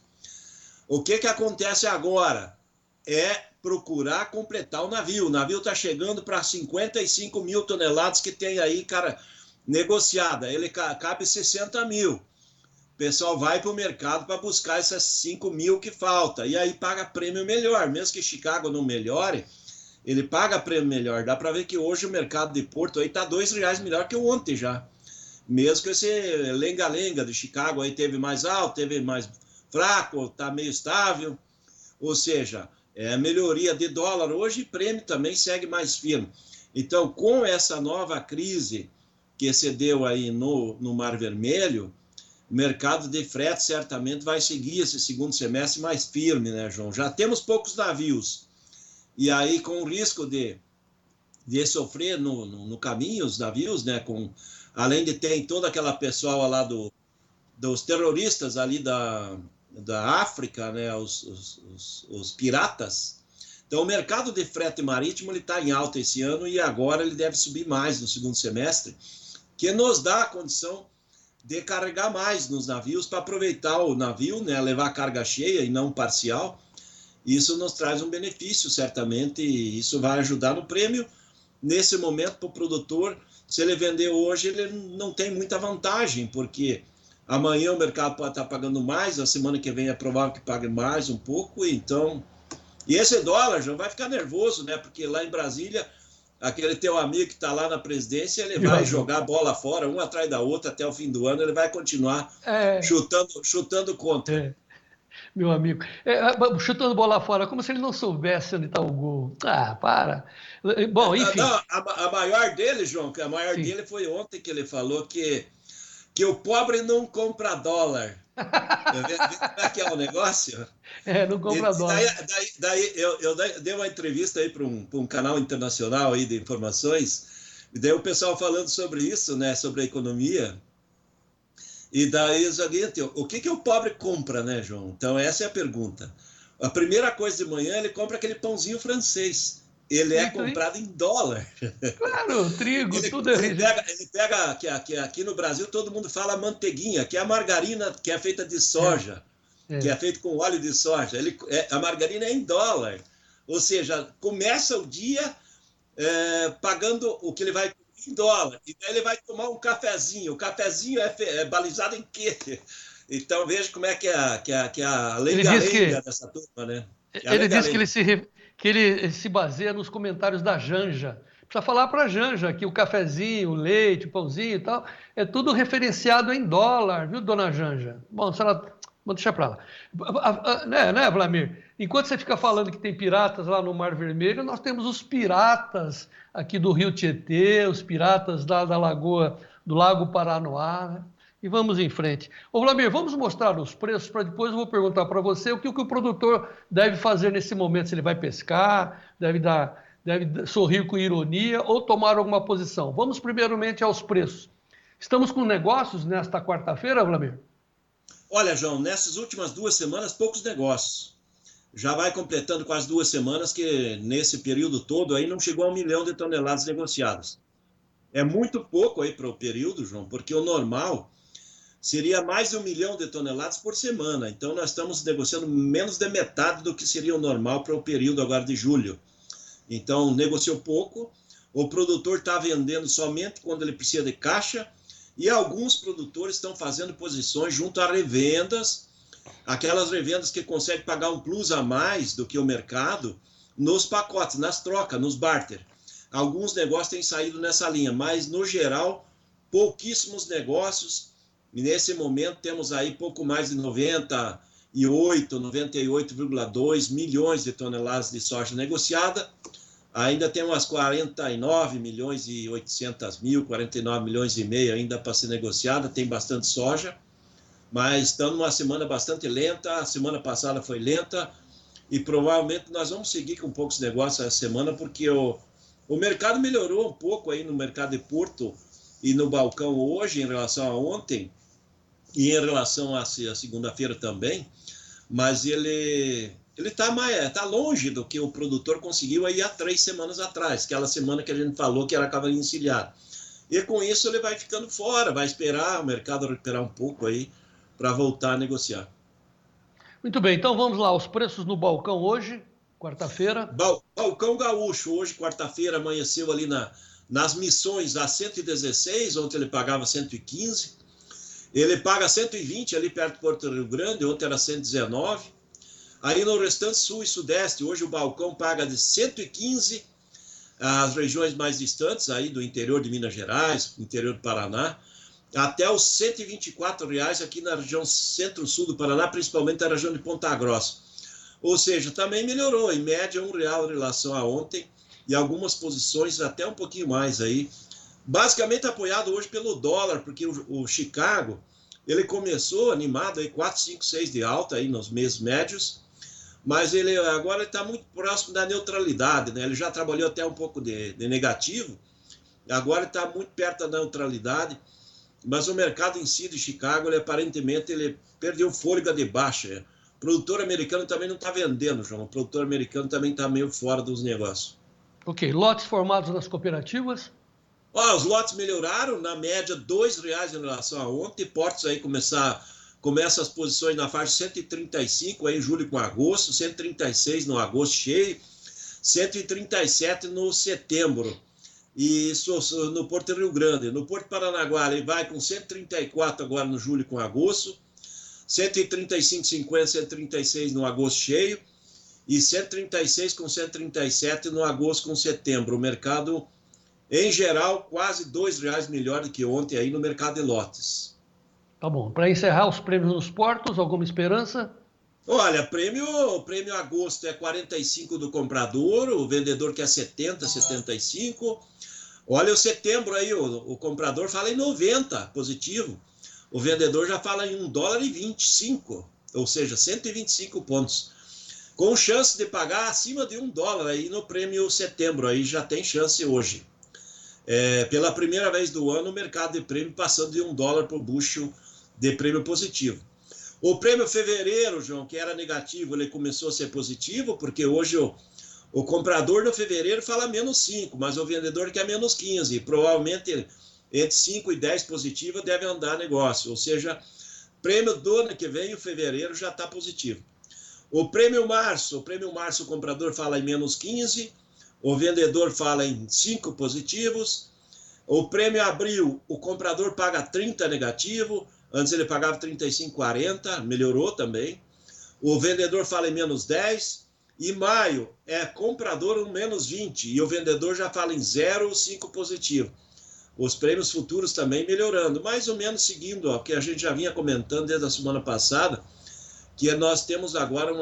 O que acontece agora é procurar completar o navio. O navio está chegando para 55 mil toneladas que tem aí, cara, negociada. Ele cabe 60 mil. O pessoal vai para o mercado para buscar essas 5 mil que falta. E aí paga prêmio melhor. Mesmo que Chicago não melhore, ele paga prêmio melhor. Dá para ver que hoje o mercado de Porto aí está R$2 melhor que ontem já. Mesmo que esse lenga-lenga de Chicago aí teve mais alto, teve mais fraco, está meio estável. Ou seja, é melhoria de dólar hoje e prêmio também segue mais firme. Então, com essa nova crise que se deu aí no Mar Vermelho, o mercado de frete certamente vai seguir esse segundo semestre mais firme, né, João? Já temos poucos navios, e aí com o risco de sofrer no caminho os navios, né, além de ter toda aquela pessoa lá dos terroristas ali da África, né, os piratas. Então, o mercado de frete marítimo está em alta esse ano e agora ele deve subir mais no segundo semestre, que nos dá a condição de carregar mais nos navios para aproveitar o navio, né, levar carga cheia e não parcial. Isso nos traz um benefício, certamente, e isso vai ajudar no prêmio. Nesse momento, para o produtor, se ele vender hoje, ele não tem muita vantagem, porque amanhã o mercado pode estar pagando mais, a semana que vem é provável que pague mais um pouco, então... E esse dólar já vai ficar nervoso, né? Porque lá em Brasília, aquele teu amigo que está lá na presidência, ele vai jogar a bola fora, uma atrás da outra, até o fim do ano, ele vai continuar chutando contra. Meu amigo, chutando bola fora, como se ele não soubesse onde está o gol. Ah, para. Bom, enfim. Não, a maior dele, João, que a maior dele foi ontem que ele falou que o pobre não compra dólar. Como é que é o negócio? Não compra dólar. Daí eu dei uma entrevista aí para um canal internacional aí de informações, e daí o pessoal falando sobre isso, né, sobre a economia. E daí o seguinte, o que o pobre compra, né, João? Então essa é a pergunta. A primeira coisa de manhã, ele compra aquele pãozinho francês. Ele é comprado em dólar. Claro, trigo, tudo ele pega que aqui no Brasil todo mundo fala manteiguinha, que é a margarina que é feita de soja, que é feita com óleo de soja. A margarina é em dólar. Ou seja, começa o dia pagando o que ele vai em dólar. E daí ele vai tomar um cafezinho. O cafezinho é balizado em quê? Então veja como é que é a lenga-lenga dessa turma, né? Ele disse que ele se baseia nos comentários da Janja. Precisa falar para a Janja que o cafezinho, o leite, o pãozinho e tal, é tudo referenciado em dólar, viu, dona Janja? Bom, senhora, vamos deixar para lá. Né, Vlamir? Enquanto você fica falando que tem piratas lá no Mar Vermelho, nós temos os piratas aqui do Rio Tietê, os piratas da Lagoa, do Lago Paranoá, né? E vamos em frente. Ô, Vlamir, vamos mostrar os preços para depois eu vou perguntar para você o que o produtor deve fazer nesse momento, se ele vai pescar, deve sorrir com ironia ou tomar alguma posição. Vamos primeiramente aos preços. Estamos com negócios nesta quarta-feira, Vlamir? Olha, João, nessas últimas 2 semanas, poucos negócios. Já vai completando quase 2 semanas que nesse período todo aí não chegou a 1 milhão de toneladas negociadas. É muito pouco aí para o período, João, porque o normal seria mais de 1 milhão de toneladas por semana. Então, nós estamos negociando menos de metade do que seria o normal para o período agora de julho. Então, negociou pouco. O produtor está vendendo somente quando ele precisa de caixa. E alguns produtores estão fazendo posições junto a revendas, aquelas revendas que conseguem pagar um plus a mais do que o mercado nos pacotes, nas trocas, nos barter. Alguns negócios têm saído nessa linha, mas, no geral, pouquíssimos negócios. E nesse momento temos aí pouco mais de 98,2 milhões de toneladas de soja negociada. Ainda tem umas 49 milhões e 800 mil, 49 milhões e meio ainda para ser negociada. Tem bastante soja, mas estamos numa semana bastante lenta. A semana passada foi lenta e provavelmente nós vamos seguir com poucos negócios essa semana, porque o mercado melhorou um pouco aí no mercado de Porto e no balcão hoje em relação a ontem, e em relação à segunda-feira também, mas ele está longe do que o produtor conseguiu aí há 3 semanas atrás, aquela semana que a gente falou que era cavalinho encilhado. E com isso ele vai ficando fora, vai esperar o mercado recuperar um pouco aí para voltar a negociar. Muito bem, então vamos lá, os preços no balcão hoje, quarta-feira. Balcão gaúcho, hoje, quarta-feira, amanheceu ali nas Missões a 116, ontem ele pagava 115. Ele paga 120 ali perto do Porto Rio Grande, ontem era 119. Aí no restante sul e sudeste, hoje o balcão paga de 115 as regiões mais distantes aí do interior de Minas Gerais, interior do Paraná, até os R$ 124 aqui na região centro-sul do Paraná, principalmente na região de Ponta Grossa. Ou seja, também melhorou, em média R$1 em relação a ontem, e algumas posições até um pouquinho mais aí. Basicamente apoiado hoje pelo dólar, porque o Chicago, ele começou animado aí 4, 5, 6 de alta aí nos meses médios, mas ele agora está muito próximo da neutralidade, né? Ele já trabalhou até um pouco de negativo, agora está muito perto da neutralidade, mas o mercado em si de Chicago, aparentemente, ele perdeu fôlego de baixa. O produtor americano também não está vendendo, João. O produtor americano também está meio fora dos negócios. Ok, lotes formados nas cooperativas? Os lotes melhoraram, na média, R$2 em relação a ontem. Portos aí começa as posições na faixa 135, aí julho com agosto, 136 no agosto cheio, 137 no setembro. E isso no Porto Rio Grande. No Porto Paranaguá, ele vai com 134 agora no julho com agosto, 135,50, 136 no agosto cheio, e 136 com 137 no agosto com setembro. O mercado, em geral, quase R$2 melhor do que ontem aí no mercado de lotes. Tá bom. Para encerrar os prêmios nos portos, alguma esperança? Olha, o prêmio agosto é 45 do comprador, o vendedor quer 70, 75. Olha o setembro aí, o comprador fala em 90, positivo. O vendedor já fala em $1,25, ou seja, 125 pontos. Com chance de pagar acima de $1 aí no prêmio setembro, aí já tem chance hoje. Pela primeira vez do ano, o mercado de prêmio passando de $1 por bushel de prêmio positivo. O prêmio fevereiro, João, que era negativo, ele começou a ser positivo, porque hoje o comprador no fevereiro fala -5, mas o vendedor quer -15. E provavelmente entre 5 e 10 positivo deve andar negócio. Ou seja, prêmio do ano que vem, o fevereiro, já está positivo. O prêmio março o comprador fala em -15, o vendedor fala em 5 positivos. O prêmio abril, o comprador paga 30 negativo, antes ele pagava 35,40, melhorou também. O vendedor fala em -10. E maio é comprador um -20 e o vendedor já fala em 0 ou 5 positivo. Os prêmios futuros também melhorando, mais ou menos seguindo o que a gente já vinha comentando desde a semana passada, que nós temos agora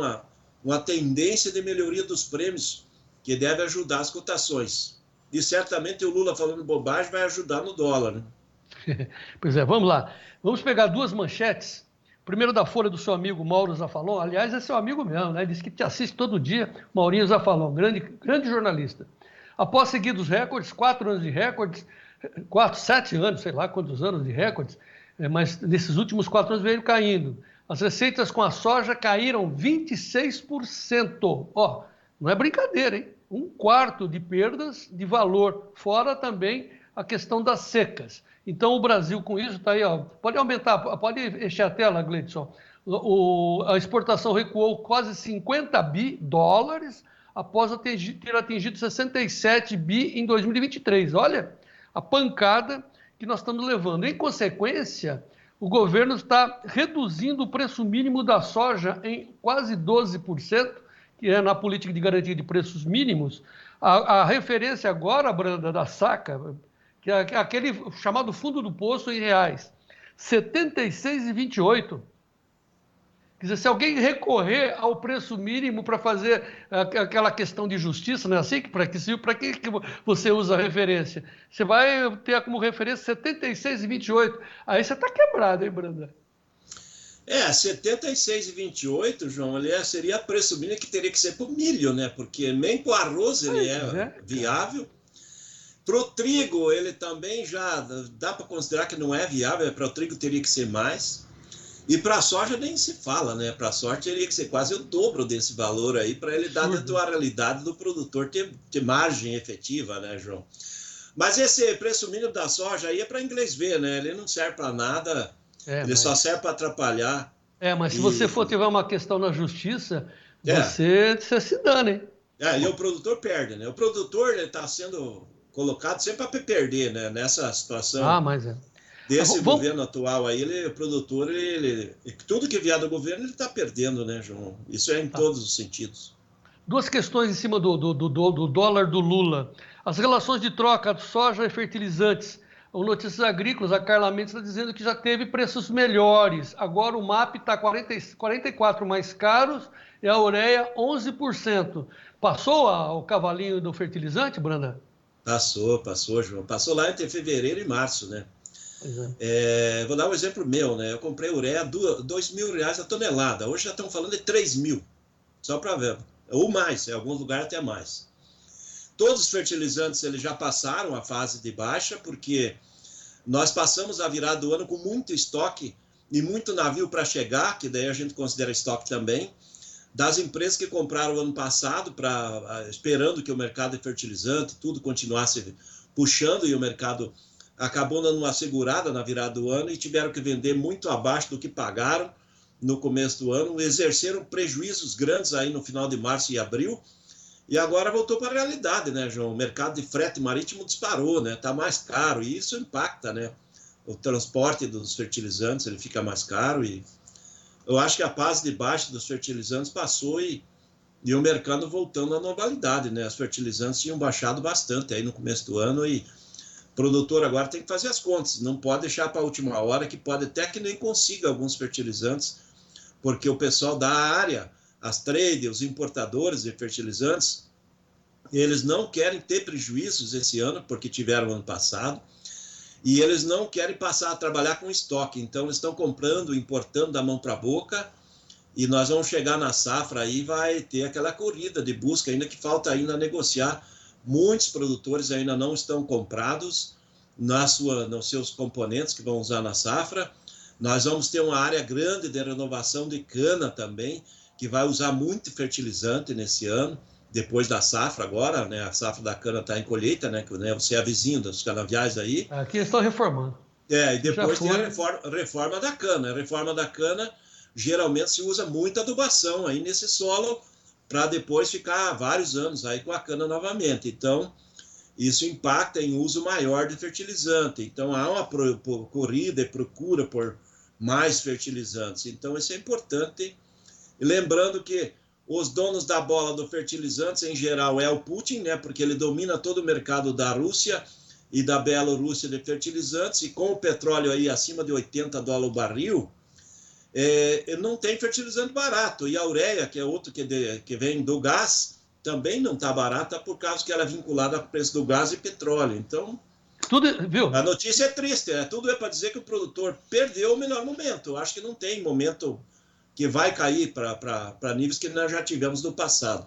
uma tendência de melhoria dos prêmios que deve ajudar as cotações. E certamente o Lula falando bobagem vai ajudar no dólar, né? Pois é, vamos lá. Vamos pegar duas manchetes. Primeiro da Folha do seu amigo Mauro Zafalon. Aliás, é seu amigo mesmo, né? Diz que te assiste todo dia. Maurinho Zafalon, grande jornalista. Após seguidos recordes, 4 anos de recordes, 7 anos, sei lá quantos anos de recordes, mas nesses últimos 4 anos veio caindo. As receitas com a soja caíram 26%. Ó, não é brincadeira, hein? 1/4 de perdas de valor, fora também a questão das secas. Então, o Brasil, com isso, está aí, ó, pode aumentar, pode encher a tela, Gleidson. A exportação recuou quase 50 bi dólares após ter atingido 67 bi em 2023. Olha a pancada que nós estamos levando. Em consequência, o governo está reduzindo o preço mínimo da soja em quase 12%, que é na política de garantia de preços mínimos. A referência agora, Branda, da saca, que é aquele chamado fundo do poço em reais, 76,28. Quer dizer, se alguém recorrer ao preço mínimo para fazer aquela questão de justiça, não é assim? Para que você usa a referência? Você vai ter como referência 76,28. Aí você está quebrado, hein, Branda? 76,28, João, seria preço mínimo que teria que ser para o milho, né? Porque nem para o arroz ele é viável. Para o trigo, ele também já dá para considerar que não é viável, para o trigo teria que ser mais. E para a soja nem se fala, né? Para a soja teria que ser quase o dobro desse valor aí, para ele dar dentro da realidade do produtor ter margem efetiva, né, João? Mas esse preço mínimo da soja aí é para inglês ver, né? Ele não serve para nada, só serve para atrapalhar. Mas se você for tiver uma questão na justiça, você se dana, hein? E o produtor perde, né? O produtor está sendo colocado sempre para perder, né? Nessa situação. Desse governo atual aí, o produtor, tudo que vier do governo, ele está perdendo, né, João? Isso é em todos os sentidos. Duas questões em cima do dólar do Lula. As relações de troca de soja e fertilizantes. O Notícias Agrícolas, a Carla Mendes está dizendo que já teve preços melhores. Agora o MAP está 44% mais caros e a ureia 11%. Passou o cavalinho do fertilizante, Branda? Passou, João. Passou lá entre fevereiro e março, né? Vou dar um exemplo meu, né? Eu comprei ureia R$2.000 a tonelada. Hoje já estão falando de 3.000. Só para ver. Ou mais, em alguns lugares até mais. Todos os fertilizantes eles já passaram a fase de baixa, porque nós passamos a virada do ano com muito estoque e muito navio para chegar, que daí a gente considera estoque também, das empresas que compraram o ano passado, esperando que o mercado de fertilizante, tudo continuasse puxando, e o mercado acabou dando uma segurada na virada do ano e tiveram que vender muito abaixo do que pagaram no começo do ano, exerceram prejuízos grandes aí no final de março e abril, e agora voltou para a realidade, né, João? O mercado de frete marítimo disparou, né? Está mais caro e isso impacta, né? O transporte dos fertilizantes, ele fica mais caro e eu acho que a fase de baixa dos fertilizantes passou e o mercado voltando à normalidade, né? Os fertilizantes tinham baixado bastante aí no começo do ano e o produtor agora tem que fazer as contas, não pode deixar para a última hora, que pode até que nem consiga alguns fertilizantes, porque o pessoal da área, as traders, os importadores de fertilizantes, eles não querem ter prejuízos esse ano, porque tiveram ano passado, e eles não querem passar a trabalhar com estoque, então eles estão comprando, importando da mão para a boca, e nós vamos chegar na safra aí, vai ter aquela corrida de busca ainda, que falta ainda negociar. Muitos produtores ainda não estão comprados nos seus componentes que vão usar na safra. Nós vamos ter uma área grande de renovação de cana também, que vai usar muito fertilizante nesse ano, depois da safra agora, né? A safra da cana está em colheita, né? Você é vizinho dos canaviais aí. Aqui eles estão reformando. E depois tem a reforma da cana. A reforma da cana, geralmente se usa muita adubação aí nesse solo, para depois ficar vários anos aí com a cana novamente. Então, isso impacta em uso maior de fertilizante. Então, há uma corrida e procura por mais fertilizantes. Então, isso é importante. E lembrando que os donos da bola do fertilizantes, em geral, é o Putin, né? Porque ele domina todo o mercado da Rússia e da Bielorrússia de fertilizantes, e com o petróleo aí acima de $80 o barril, não tem fertilizante barato. E a ureia, que é outro que vem do gás, também não está barata por causa que ela é vinculada ao preço do gás e petróleo. Então, viu? A notícia é triste, tudo é para dizer que o produtor perdeu o melhor momento. Eu acho que não tem momento que vai cair para níveis que nós já tivemos no passado.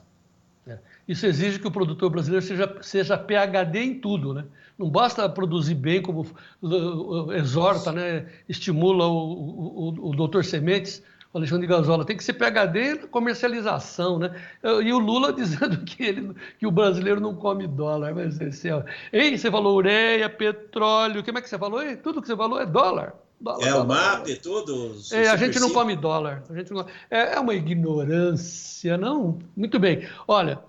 Isso exige que o produtor brasileiro seja PhD em tudo, né? Não basta produzir bem, como exorta, né? Estimula o doutor Sementes, o Alexandre Gazola, tem que ser PhD na comercialização, né? E o Lula dizendo que o brasileiro não come dólar, mas Ei, você falou ureia, petróleo, como é que você falou? Tudo que você falou é dólar. O MAP, tudo. A gente não come dólar. É uma ignorância, não? Muito bem. Olha,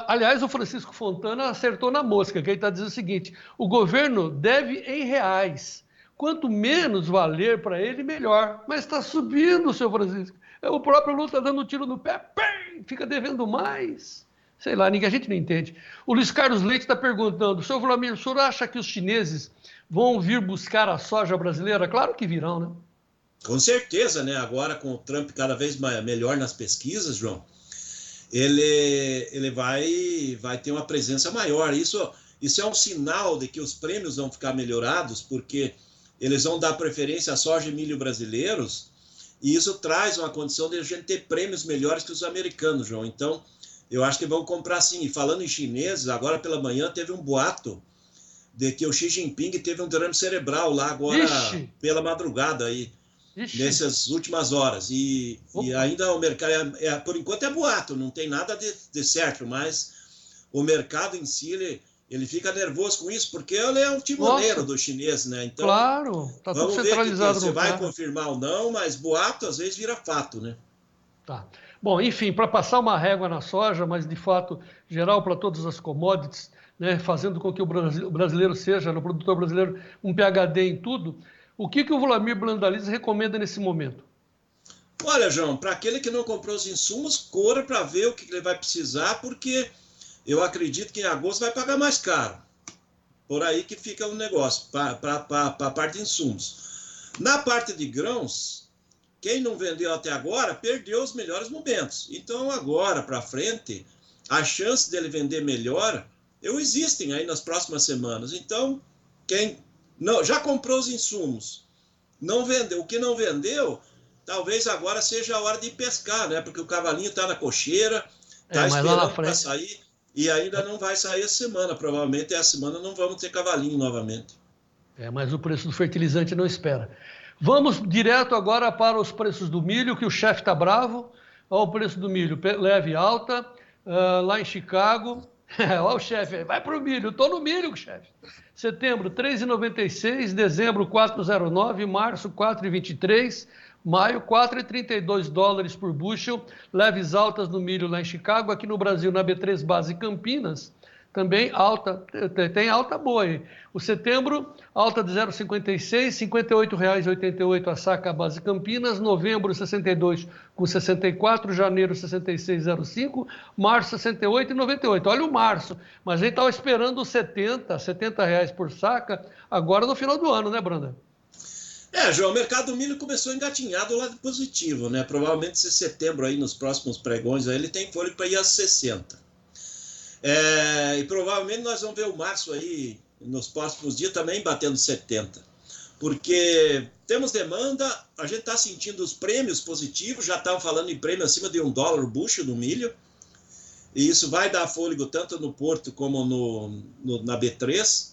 aliás, o Francisco Fontana acertou na mosca, que ele está dizendo o seguinte: o governo deve em reais. Quanto menos valer para ele, melhor. Mas está subindo, seu Francisco. O próprio Lula está dando um tiro no pé, fica devendo mais. Sei lá, a gente não entende. O Luiz Carlos Leite está perguntando: senhor Vladimir, o senhor acha que os chineses vão vir buscar a soja brasileira? Claro que virão, né? Com certeza, né? Agora com o Trump cada vez melhor nas pesquisas, João, ele vai ter uma presença maior. Isso é um sinal de que os prêmios vão ficar melhorados, porque eles vão dar preferência à soja e milho brasileiros, e isso traz uma condição de a gente ter prêmios melhores que os americanos, João. Então, eu acho que vão comprar sim. E falando em chineses, agora pela manhã teve um boato de que o Xi Jinping teve um derrame cerebral lá agora. Ixi. Pela madrugada aí. Ixi. Nessas últimas horas. E ainda o mercado, por enquanto é boato, não tem nada de certo, mas o mercado em si, ele fica nervoso com isso, porque ele é um timoneiro do chinês, né? Então, claro, está tudo centralizado. Você vai confirmar ou não, mas boato às vezes vira fato, né? Tá. Bom, enfim, para passar uma régua na soja, mas de fato geral para todas as commodities, né, fazendo com que o brasileiro seja, o produtor brasileiro, um PhD em tudo, o que o Vladimir Brandalize recomenda nesse momento? Olha, João, para aquele que não comprou os insumos, corra para ver o que ele vai precisar, porque eu acredito que em agosto vai pagar mais caro. Por aí que fica o negócio, para a parte de insumos. Na parte de grãos, quem não vendeu até agora perdeu os melhores momentos. Então, agora para frente, a chance dele vender melhor existem aí nas próximas semanas. Então, quem não, já comprou os insumos, não vendeu, o que não vendeu, talvez agora seja a hora de pescar, né? Porque o cavalinho está na cocheira, está esperando para sair. E ainda não vai sair essa semana. Provavelmente essa semana não vamos ter cavalinho novamente. Mas o preço do fertilizante não espera. Vamos direto agora para os preços do milho, que o chefe está bravo. Olha o preço do milho, leve alta, lá em Chicago. Olha o chefe, vai para o milho. Estou no milho, chefe. Setembro, R$ 3,96. Dezembro, R$ 4,09. Março, R$ 4,23. Maio, 4,32 dólares por bushel, leves altas no milho lá em Chicago. Aqui no Brasil, na B3 Base Campinas, também alta, tem alta boa aí. O setembro, alta de 0,56, R$ 58,88 a saca Base Campinas. Novembro, 62,64, janeiro, 66,05, março, 68,98. Olha o março, mas a gente estava esperando 70 reais por saca, agora no final do ano, né, Branda? João, o mercado do milho começou engatinhado lá de positivo, né? Provavelmente esse setembro aí, nos próximos pregões, aí, ele tem fôlego para ir a 60. E provavelmente nós vamos ver o março aí, nos próximos dias, também batendo 70. Porque temos demanda, a gente está sentindo os prêmios positivos, já estavam falando em prêmio acima de $1 o bushel do milho, e isso vai dar fôlego tanto no Porto como na B3.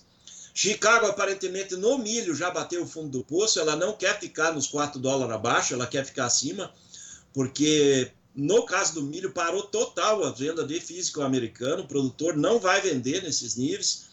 Chicago, aparentemente, no milho já bateu o fundo do poço, ela não quer ficar nos $4 abaixo, ela quer ficar acima, porque no caso do milho parou total a venda de físico americano, o produtor não vai vender nesses níveis,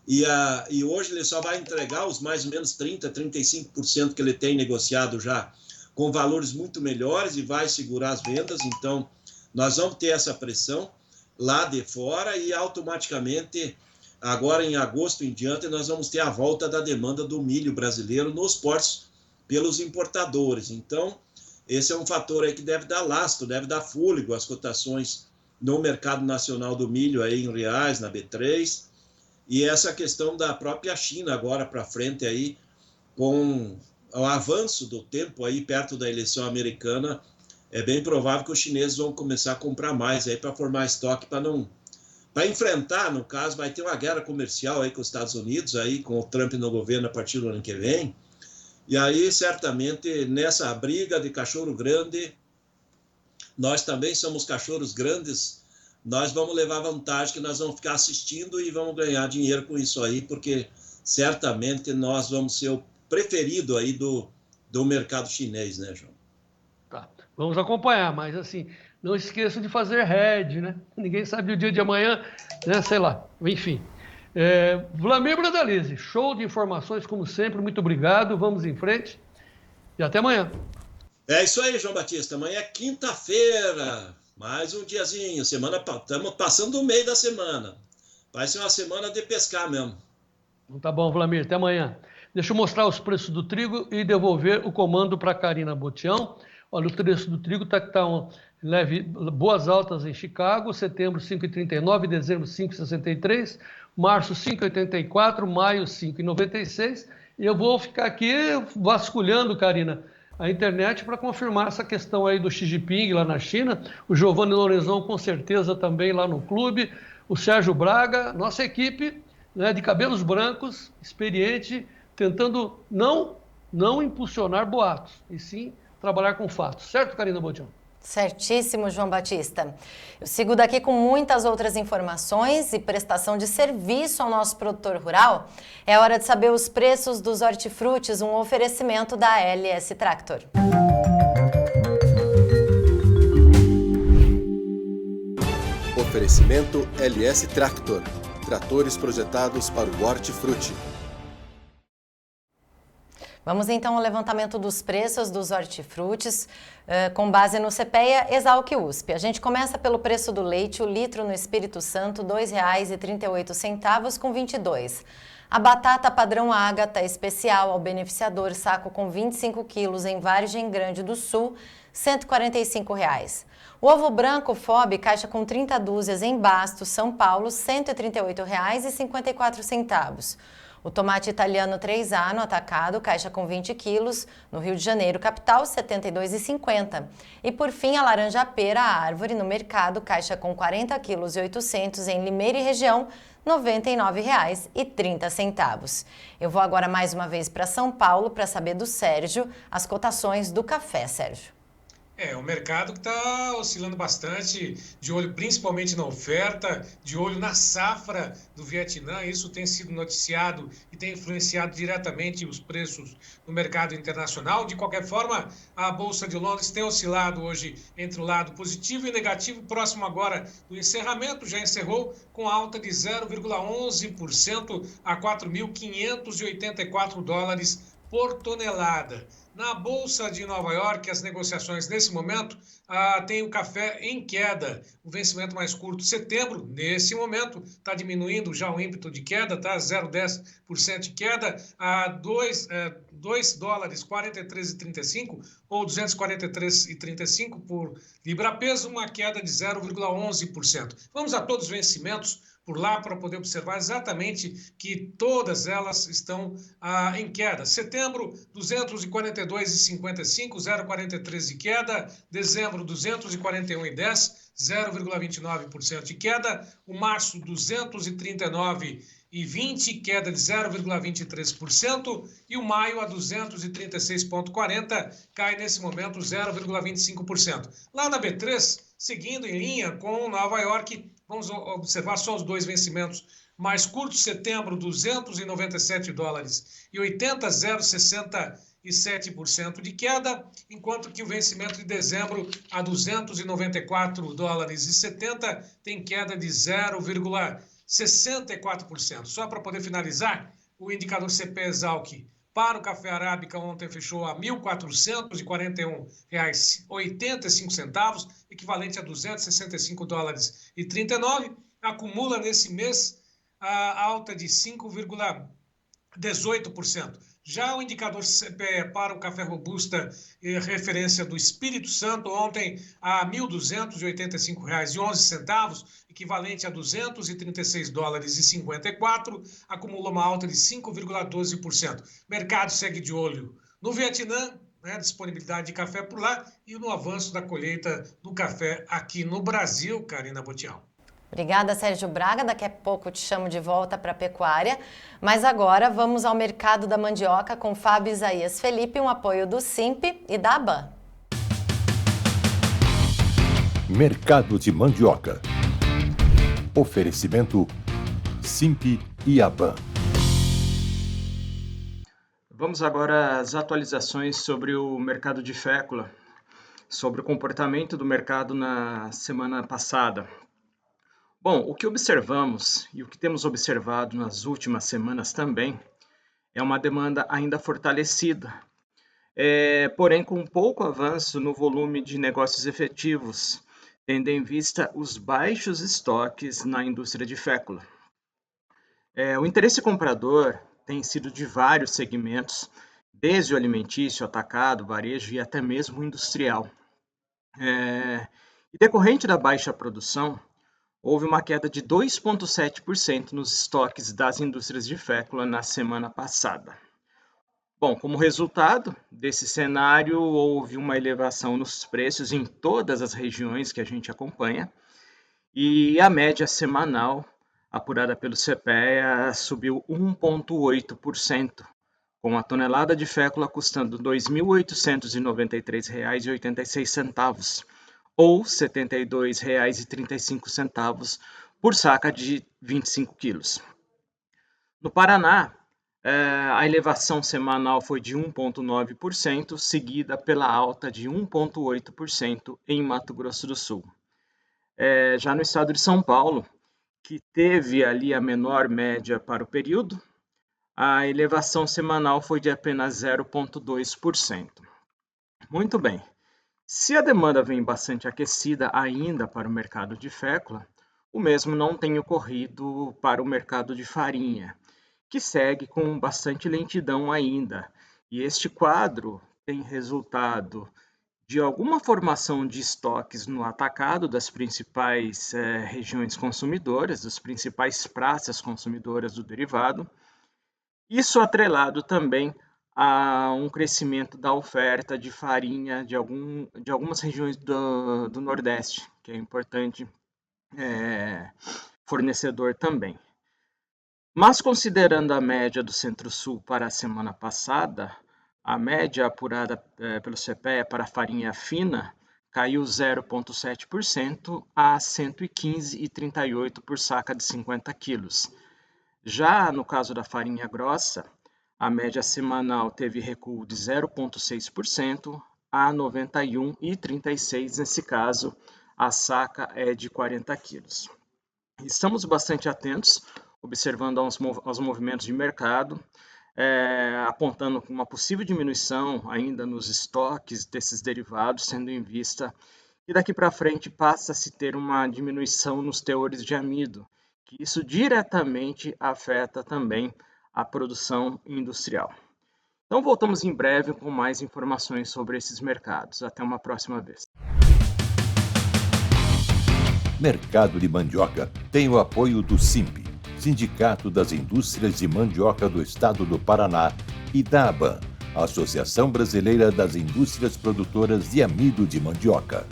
e hoje ele só vai entregar os mais ou menos 30%, 35% que ele tem negociado já, com valores muito melhores, e vai segurar as vendas. Então nós vamos ter essa pressão lá de fora, e automaticamente agora em agosto em diante nós vamos ter a volta da demanda do milho brasileiro nos portos pelos importadores. Então esse é um fator aí que deve dar lastro, deve dar fôlego às cotações no mercado nacional do milho aí em reais, na B3, e essa questão da própria China agora para frente aí, com o avanço do tempo aí perto da eleição americana, é bem provável que os chineses vão começar a comprar mais aí para formar estoque, para enfrentar, no caso, vai ter uma guerra comercial aí com os Estados Unidos, aí com o Trump no governo a partir do ano que vem. E aí, certamente, nessa briga de cachorro grande, nós também somos cachorros grandes, nós vamos levar vantagem, que nós vamos ficar assistindo e vamos ganhar dinheiro com isso aí, porque certamente nós vamos ser o preferido aí do mercado chinês, né, João? Tá, vamos acompanhar, mas assim, não esqueçam de fazer hedge, né? Ninguém sabe o dia de amanhã, né? Sei lá, enfim. Vlamir Brandalize, show de informações como sempre, muito obrigado, vamos em frente e até amanhã. É isso aí, João Batista, amanhã é quinta-feira, mais um diazinho, estamos passando o meio da semana, vai ser uma semana de pescar mesmo. Tá bom, Vlamir, até amanhã. Deixa eu mostrar os preços do trigo e devolver o comando para a Karina Botião. Olha, o preço do trigo está boas altas em Chicago, setembro 5,39, dezembro 5,63, março 5,84, maio 5,96. E eu vou ficar aqui vasculhando, Karina, a internet para confirmar essa questão aí do Xi Jinping lá na China, o Giovanni Lorenzon com certeza também lá no clube, o Sérgio Braga, nossa equipe, né, de cabelos brancos, experiente, tentando não impulsionar boatos, e sim trabalhar com fatos. Certo, Karina Botião? Certíssimo, João Batista. Eu sigo daqui com muitas outras informações e prestação de serviço ao nosso produtor rural. É hora de saber os preços dos hortifrutis, um oferecimento da LS Tractor. Oferecimento LS Tractor. Tratores projetados para o hortifruti. Vamos então ao levantamento dos preços dos hortifrutis, com base no CPEA Exalc USP. A gente começa pelo preço do leite, o litro no Espírito Santo, R$ 2,38 com 22. A batata padrão Ágata especial ao beneficiador, saco com 25 quilos em Vargem Grande do Sul, R$ 145. O ovo branco FOB, caixa com 30 dúzias em Bastos, São Paulo, R$ 138,54. O tomate italiano 3A no atacado, caixa com 20 quilos, no Rio de Janeiro, capital, R$ 72,50. E por fim, a laranja pera árvore no mercado, caixa com 40 quilos e 800 em Limeira e região, R$ 99,30. Eu vou agora mais uma vez para São Paulo para saber do Sérgio as cotações do café, Sérgio. O mercado que está oscilando bastante, de olho principalmente na oferta, de olho na safra do Vietnã. Isso tem sido noticiado e tem influenciado diretamente os preços no mercado internacional. De qualquer forma, a Bolsa de Londres tem oscilado hoje entre o lado positivo e negativo, próximo agora do encerramento, já encerrou com alta de 0,11% a 4.584 dólares por tonelada. Na Bolsa de Nova York, as negociações nesse momento tem o café em queda. O vencimento mais curto, setembro, nesse momento, está diminuindo já o ímpeto de queda, tá? 0,10% de queda a 2 dólares 43,35 ou 243,35 por libra-peso, uma queda de 0,11%. Vamos a todos os vencimentos por lá para poder observar exatamente que todas elas estão em queda. Setembro, 242,55, 0,43 de queda. Dezembro, 241,10, 0,29% de queda. O março, 239,20, queda de 0,23%. E o maio, a 236,40, cai nesse momento 0,25%. Lá na B3, seguindo em linha com Nova York, vamos observar só os dois vencimentos mais curtos. Setembro, 297 dólares e 80, 0,67% de queda, enquanto que o vencimento de dezembro a 294 dólares e 70 tem queda de 0,64%. Só para poder finalizar, o indicador CP Exalc para o café arábica ontem fechou a R$ 1.441,85, equivalente a 265 dólares e 39. Acumula nesse mês a alta de 5,18%. Já o indicador CPE para o café robusta, referência do Espírito Santo, ontem a R$ 1.285,11, equivalente a 236 dólares e 54, acumula uma alta de 5,12%. Mercado segue de olho no Vietnã, disponibilidade de café por lá, e no avanço da colheita do café aqui no Brasil, Karina Botião. Obrigada, Sérgio Braga. Daqui a pouco eu te chamo de volta para a pecuária. Mas agora vamos ao mercado da mandioca com Fábio Isaías Felipe, um apoio do Simp e da ABAN. Mercado de mandioca. Oferecimento Simp e ABAN. Vamos agora às atualizações sobre o mercado de fécula, sobre o comportamento do mercado na semana passada. Bom, o que observamos e o que temos observado nas últimas semanas também é uma demanda ainda fortalecida, porém com pouco avanço no volume de negócios efetivos, tendo em vista os baixos estoques na indústria de fécula. O interesse comprador tem sido de vários segmentos, desde o alimentício, atacado, varejo e até mesmo industrial. E decorrente da baixa produção, houve uma queda de 2,7% nos estoques das indústrias de fécula na semana passada. Bom, como resultado desse cenário, houve uma elevação nos preços em todas as regiões que a gente acompanha, e a média semanal, apurada pelo CPEA, subiu 1,8%, com a tonelada de fécula custando R$ 2.893,86, ou R$ 72,35 por saca de 25 quilos. No Paraná, a elevação semanal foi de 1,9%, seguida pela alta de 1,8% em Mato Grosso do Sul. Já no estado de São Paulo, que teve ali a menor média para o período, a elevação semanal foi de apenas 0,2%. Muito bem. Se a demanda vem bastante aquecida ainda para o mercado de fécula, o mesmo não tem ocorrido para o mercado de farinha. que segue com bastante lentidão ainda. E este quadro tem resultado de alguma formação de estoques no atacado das principais regiões consumidoras, das principais praças consumidoras do derivado. Isso atrelado também a um crescimento da oferta de farinha de algumas regiões do Nordeste, que é importante fornecedor também. Mas considerando a média do Centro-Sul para a semana passada, a média apurada pelo CPEA para a farinha fina caiu 0,7% a 115,38 por saca de 50 quilos. Já no caso da farinha grossa, a média semanal teve recuo de 0,6% a 91,36. Nesse caso, a saca é de 40 quilos. Estamos bastante atentos, observando aos movimentos de mercado, apontando uma possível diminuição ainda nos estoques desses derivados, tendo em vista que daqui para frente passa a se ter uma diminuição nos teores de amido, que isso diretamente afeta também a produção industrial. Então voltamos em breve com mais informações sobre esses mercados. Até uma próxima vez. Mercado de Mandioca tem o apoio do SIMP, Sindicato das Indústrias de Mandioca do Estado do Paraná, e da ABAM, Associação Brasileira das Indústrias Produtoras de Amido de Mandioca.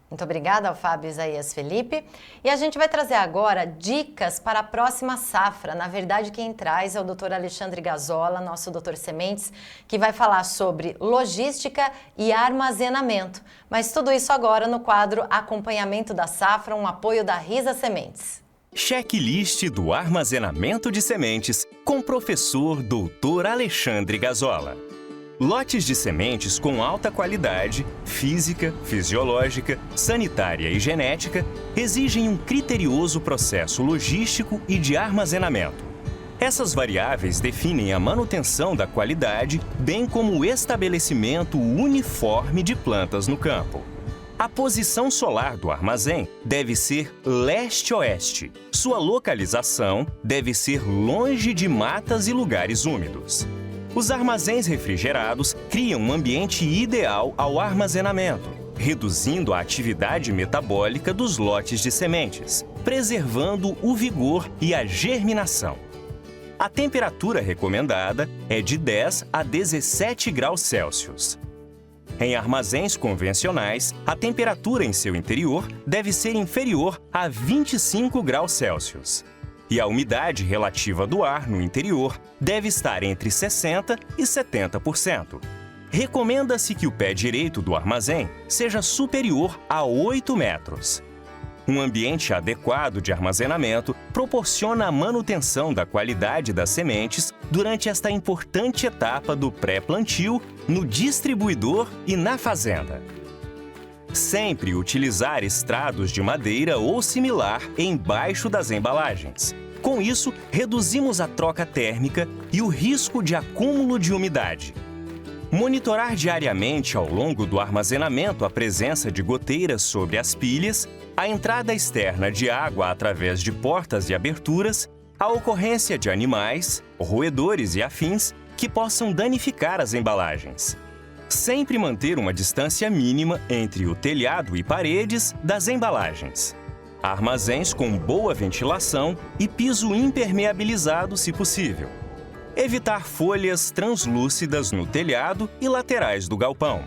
Muito obrigada ao Fábio Isaías Felipe. E a gente vai trazer agora dicas para a próxima safra. Na verdade, quem traz é o Dr. Alexandre Gazola, nosso doutor Sementes, que vai falar sobre logística e armazenamento. Mas tudo isso agora no quadro Acompanhamento da Safra, um apoio da Risa Sementes. Checklist do armazenamento de sementes com o professor Dr. Alexandre Gazola. Lotes de sementes com alta qualidade, física, fisiológica, sanitária e genética, exigem um criterioso processo logístico e de armazenamento. Essas variáveis definem a manutenção da qualidade, bem como o estabelecimento uniforme de plantas no campo. A posição solar do armazém deve ser leste-oeste. Sua localização deve ser longe de matas e lugares úmidos. Os armazéns refrigerados criam um ambiente ideal ao armazenamento, reduzindo a atividade metabólica dos lotes de sementes, preservando o vigor e a germinação. A temperatura recomendada é de 10 a 17 graus Celsius. Em armazéns convencionais, a temperatura em seu interior deve ser inferior a 25 graus Celsius. E a umidade relativa do ar no interior deve estar entre 60% e 70%. Recomenda-se que o pé direito do armazém seja superior a 8 metros. Um ambiente adequado de armazenamento proporciona a manutenção da qualidade das sementes durante esta importante etapa do pré-plantio no distribuidor e na fazenda. Sempre utilizar estrados de madeira ou similar embaixo das embalagens. Com isso, reduzimos a troca térmica e o risco de acúmulo de umidade. Monitorar diariamente ao longo do armazenamento a presença de goteiras sobre as pilhas, a entrada externa de água através de portas e aberturas, a ocorrência de animais, roedores e afins que possam danificar as embalagens. Sempre manter uma distância mínima entre o telhado e paredes das embalagens. Armazéns com boa ventilação e piso impermeabilizado se possível. Evitar folhas translúcidas no telhado e laterais do galpão.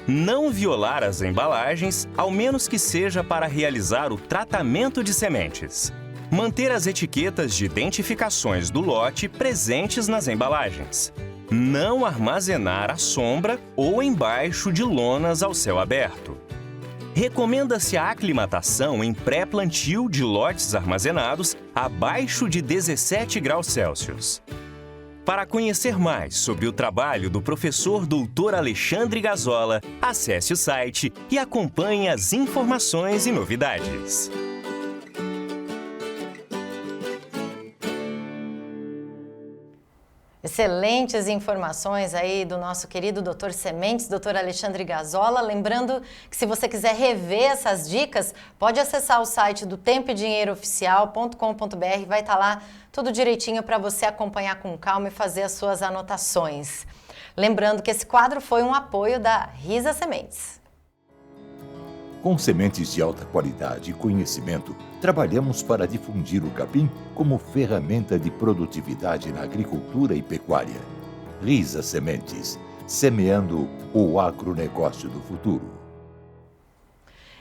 Não violar as embalagens, ao menos que seja para realizar o tratamento de sementes. Manter as etiquetas de identificações do lote presentes nas embalagens. Não armazenar à sombra ou embaixo de lonas ao céu aberto. Recomenda-se a aclimatação em pré-plantio de lotes armazenados abaixo de 17 graus Celsius. Para conhecer mais sobre o trabalho do professor Dr. Alexandre Gazola, acesse o site e acompanhe as informações e novidades. Excelentes informações aí do nosso querido Dr. Sementes, Dr. Alexandre Gazola. Lembrando que se você quiser rever essas dicas, pode acessar o site do tempoedinheirooficial.com.br, vai estar lá tudo direitinho para você acompanhar com calma e fazer as suas anotações. Lembrando que esse quadro foi um apoio da Risa Sementes. Com sementes de alta qualidade e conhecimento, trabalhamos para difundir o capim como ferramenta de produtividade na agricultura e pecuária. Risa Sementes, semeando o agronegócio do futuro.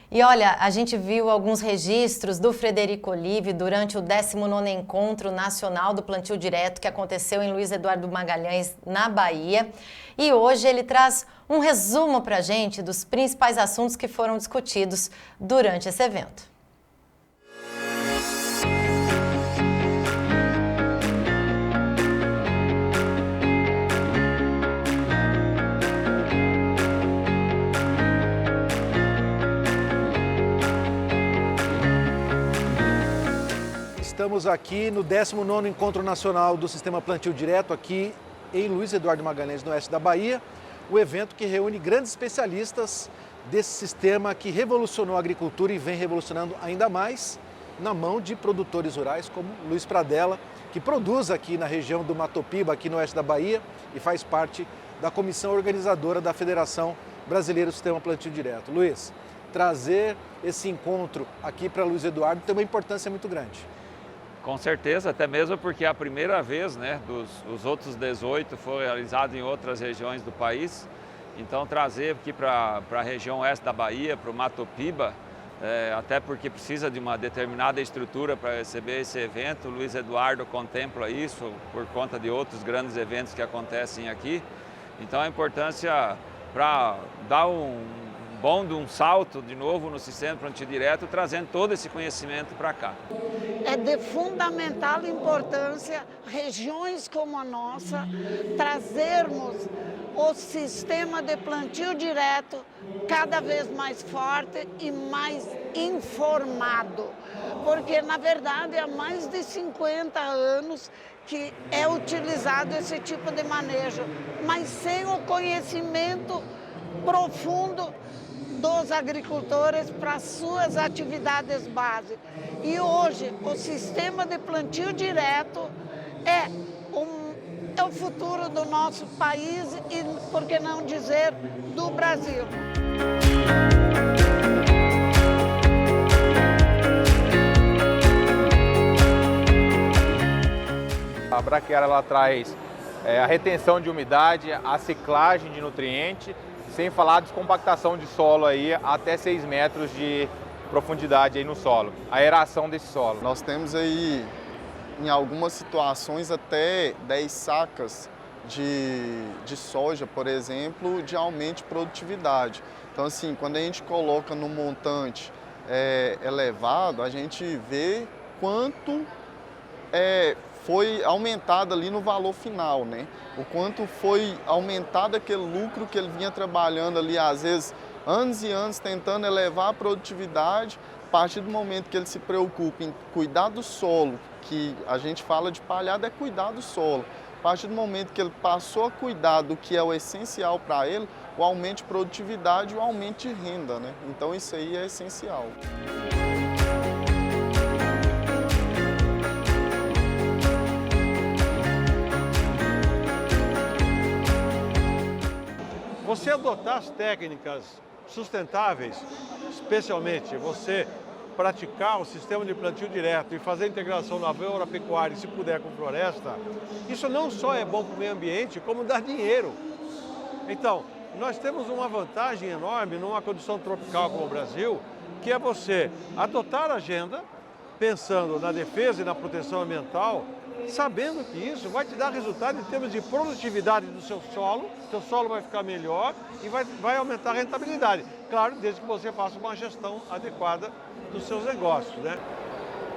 E olha, a gente viu alguns registros do Frederico Olive durante o 19º Encontro Nacional do Plantio Direto que aconteceu em Luiz Eduardo Magalhães, na Bahia. E hoje ele traz um resumo para a gente dos principais assuntos que foram discutidos durante esse evento. Estamos aqui no 19º Encontro Nacional do Sistema Plantio Direto, aqui em Luiz Eduardo Magalhães, no oeste da Bahia. O evento que reúne grandes especialistas desse sistema que revolucionou a agricultura e vem revolucionando ainda mais na mão de produtores rurais como Luiz Pradella, que produz aqui na região do Matopiba, aqui no oeste da Bahia, e faz parte da comissão organizadora da Federação Brasileira do Sistema Plantio Direto. Luiz, trazer esse encontro aqui para Luiz Eduardo tem uma importância muito grande. Com certeza, até mesmo porque é a primeira vez, né, os outros 18 foram realizados em outras regiões do país. Então trazer aqui para a região oeste da Bahia, para o Matopiba, até porque precisa de uma determinada estrutura para receber esse evento. O Luiz Eduardo contempla isso por conta de outros grandes eventos que acontecem aqui. Então a importância para dar um salto de novo no sistema plantio direto, trazendo todo esse conhecimento para cá. É de fundamental importância, regiões como a nossa, trazermos o sistema de plantio direto cada vez mais forte e mais informado. Porque, na verdade, há mais de 50 anos que é utilizado esse tipo de manejo, mas sem o conhecimento profundo dos agricultores para suas atividades básicas. E hoje o sistema de plantio direto é o futuro do nosso país e, por que não dizer, do Brasil. A braquiária ela traz a retenção de umidade, a ciclagem de nutriente, sem falar a descompactação de solo aí até 6 metros de profundidade aí no solo, a aeração desse solo. Nós temos aí, em algumas situações, até 10 sacas de soja, por exemplo, de aumento de produtividade. Então, assim, quando a gente coloca no montante elevado, a gente vê quanto foi aumentado ali no valor final, né? O quanto foi aumentado aquele lucro que ele vinha trabalhando ali, às vezes, anos e anos, tentando elevar a produtividade. A partir do momento que ele se preocupa em cuidar do solo, que a gente fala de palhada, é cuidar do solo. A partir do momento que ele passou a cuidar do que é o essencial para ele, o aumento de produtividade e o aumento de renda, né? Então isso aí é essencial. Você adotar as técnicas sustentáveis, especialmente você praticar o sistema de plantio direto e fazer a integração lavoura-pecuária e, se puder, com floresta, isso não só é bom para o meio ambiente, como dá dinheiro. Então, nós temos uma vantagem enorme numa condição tropical como o Brasil, que é você adotar a agenda, pensando na defesa e na proteção ambiental, sabendo que isso vai te dar resultado em termos de produtividade do seu solo vai ficar melhor e vai aumentar a rentabilidade. Claro, desde que você faça uma gestão adequada dos seus negócios, né?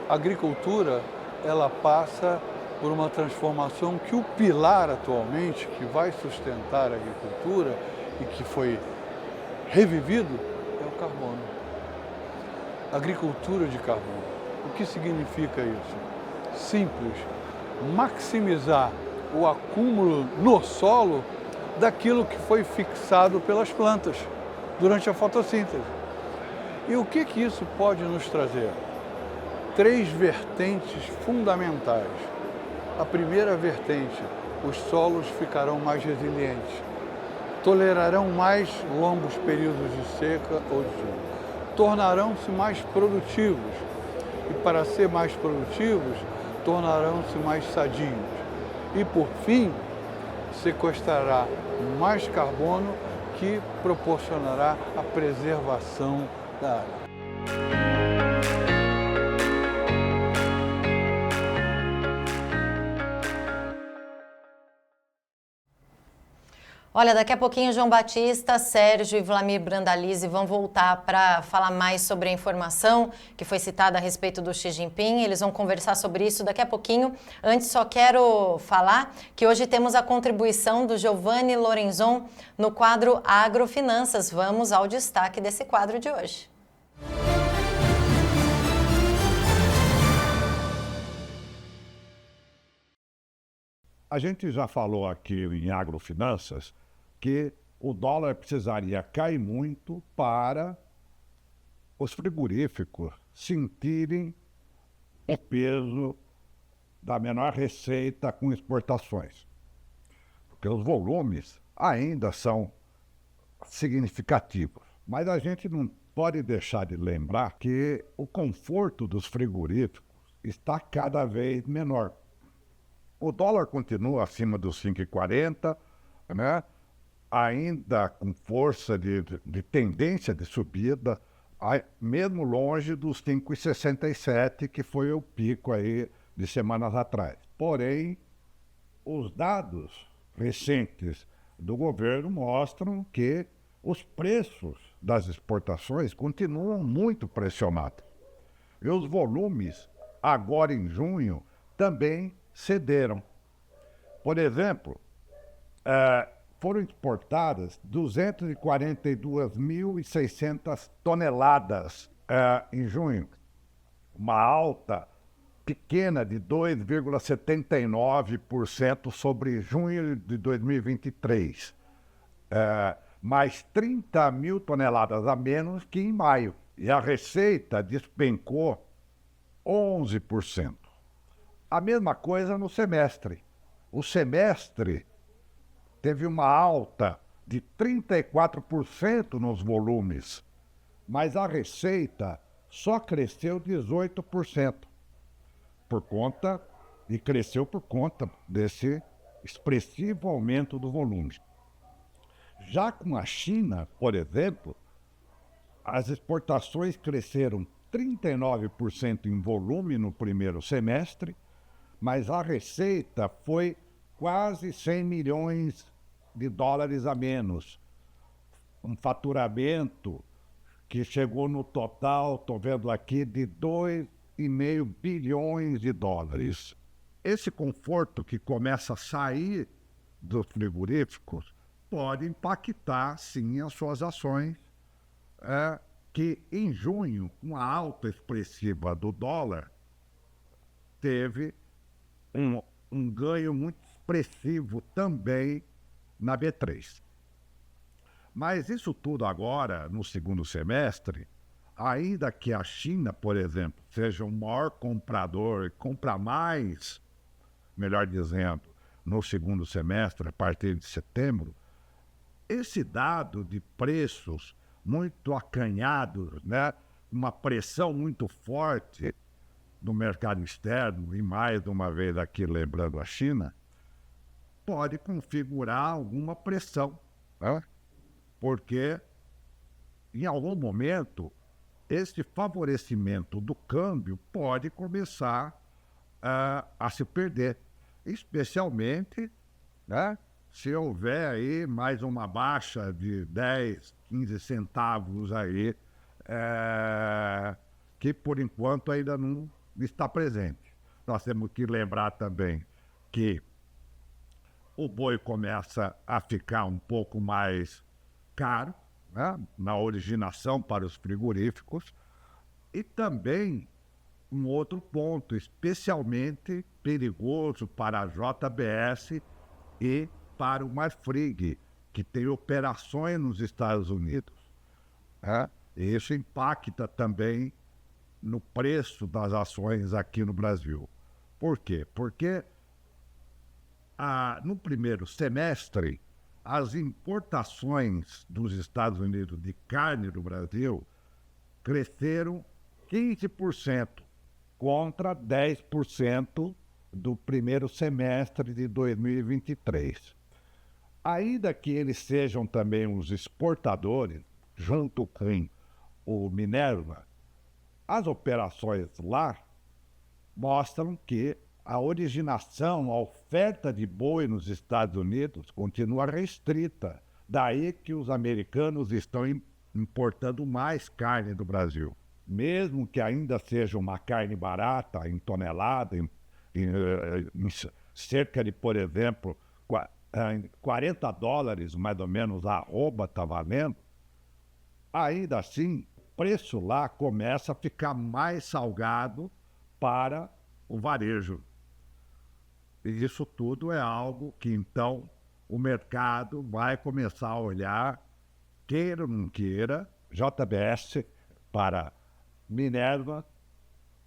A agricultura, ela passa por uma transformação que o pilar atualmente, que vai sustentar a agricultura e que foi revivido, é o carbono. Agricultura de carbono. O que significa isso? Simples. Maximizar o acúmulo no solo daquilo que foi fixado pelas plantas durante a fotossíntese. E o que isso pode nos trazer? 3 vertentes fundamentais. A primeira vertente, os solos ficarão mais resilientes, tolerarão mais longos períodos de seca ou de chuva, tornarão-se mais produtivos e, para ser mais produtivos, tornarão-se mais sadios. E, por fim, sequestrará mais carbono que proporcionará a preservação da área. Olha, daqui a pouquinho João Batista, Sérgio e Vlamir Brandalize vão voltar para falar mais sobre a informação que foi citada a respeito do Xi Jinping. Eles vão conversar sobre isso daqui a pouquinho. Antes, só quero falar que hoje temos a contribuição do Giovanni Lorenzon no quadro Agrofinanças. Vamos ao destaque desse quadro de hoje. A gente já falou aqui em agrofinanças que o dólar precisaria cair muito para os frigoríficos sentirem o peso da menor receita com exportações. Porque os volumes ainda são significativos. Mas a gente não pode deixar de lembrar que o conforto dos frigoríficos está cada vez menor. O dólar continua acima dos 5,40, né? Ainda com força de tendência de subida, mesmo longe dos 5,67, que foi o pico aí de semanas atrás. Porém, os dados recentes do governo mostram que os preços das exportações continuam muito pressionados. E os volumes, agora em junho, também cederam. Por exemplo, foram exportadas 242.600 toneladas em junho, uma alta pequena de 2,79% sobre junho de 2023, mais 30 mil toneladas a menos que em maio. E a receita despencou 11%. A mesma coisa no semestre. O semestre teve uma alta de 34% nos volumes, mas a receita só cresceu 18%, cresceu por conta desse expressivo aumento do volume. Já com a China, por exemplo, as exportações cresceram 39% em volume no primeiro semestre, mas a receita foi quase 100 milhões de dólares a menos. Um faturamento que chegou no total, estou vendo aqui, de 2,5 bilhões de dólares. Esse conforto que começa a sair dos frigoríficos pode impactar, sim, as suas ações, que em junho, com a alta expressiva do dólar, teve um ganho muito expressivo também na B3. Mas isso tudo agora, no segundo semestre, ainda que a China, por exemplo, seja o maior comprador e compra mais, melhor dizendo, no segundo semestre, a partir de setembro, esse dado de preços muito acanhados, né, uma pressão muito forte do mercado externo, e mais uma vez aqui lembrando a China, pode configurar alguma pressão, né? Porque em algum momento esse favorecimento do câmbio pode começar a se perder, especialmente, né, se houver aí mais uma baixa de 10, 15 centavos aí, que por enquanto ainda não está presente. Nós temos que lembrar também que o boi começa a ficar um pouco mais caro, né, na originação para os frigoríficos, e também um outro ponto especialmente perigoso para a JBS e para o Marfrig, que tem operações nos Estados Unidos. Né? E isso impacta também no preço das ações aqui no Brasil. Por quê? Porque no primeiro semestre, as importações dos Estados Unidos de carne do Brasil cresceram 15% contra 10% do primeiro semestre de 2023. Ainda que eles sejam também os exportadores, junto com o Minerva, as operações lá mostram que a originação, a oferta de boi nos Estados Unidos continua restrita. Daí que os americanos estão importando mais carne do Brasil. Mesmo que ainda seja uma carne barata, em tonelada, em cerca de, por exemplo, $40, mais ou menos, a arroba está valendo, ainda assim, o preço lá começa a ficar mais salgado para o varejo. E isso tudo é algo que, então, o mercado vai começar a olhar, queira ou não queira, JBS para Minerva,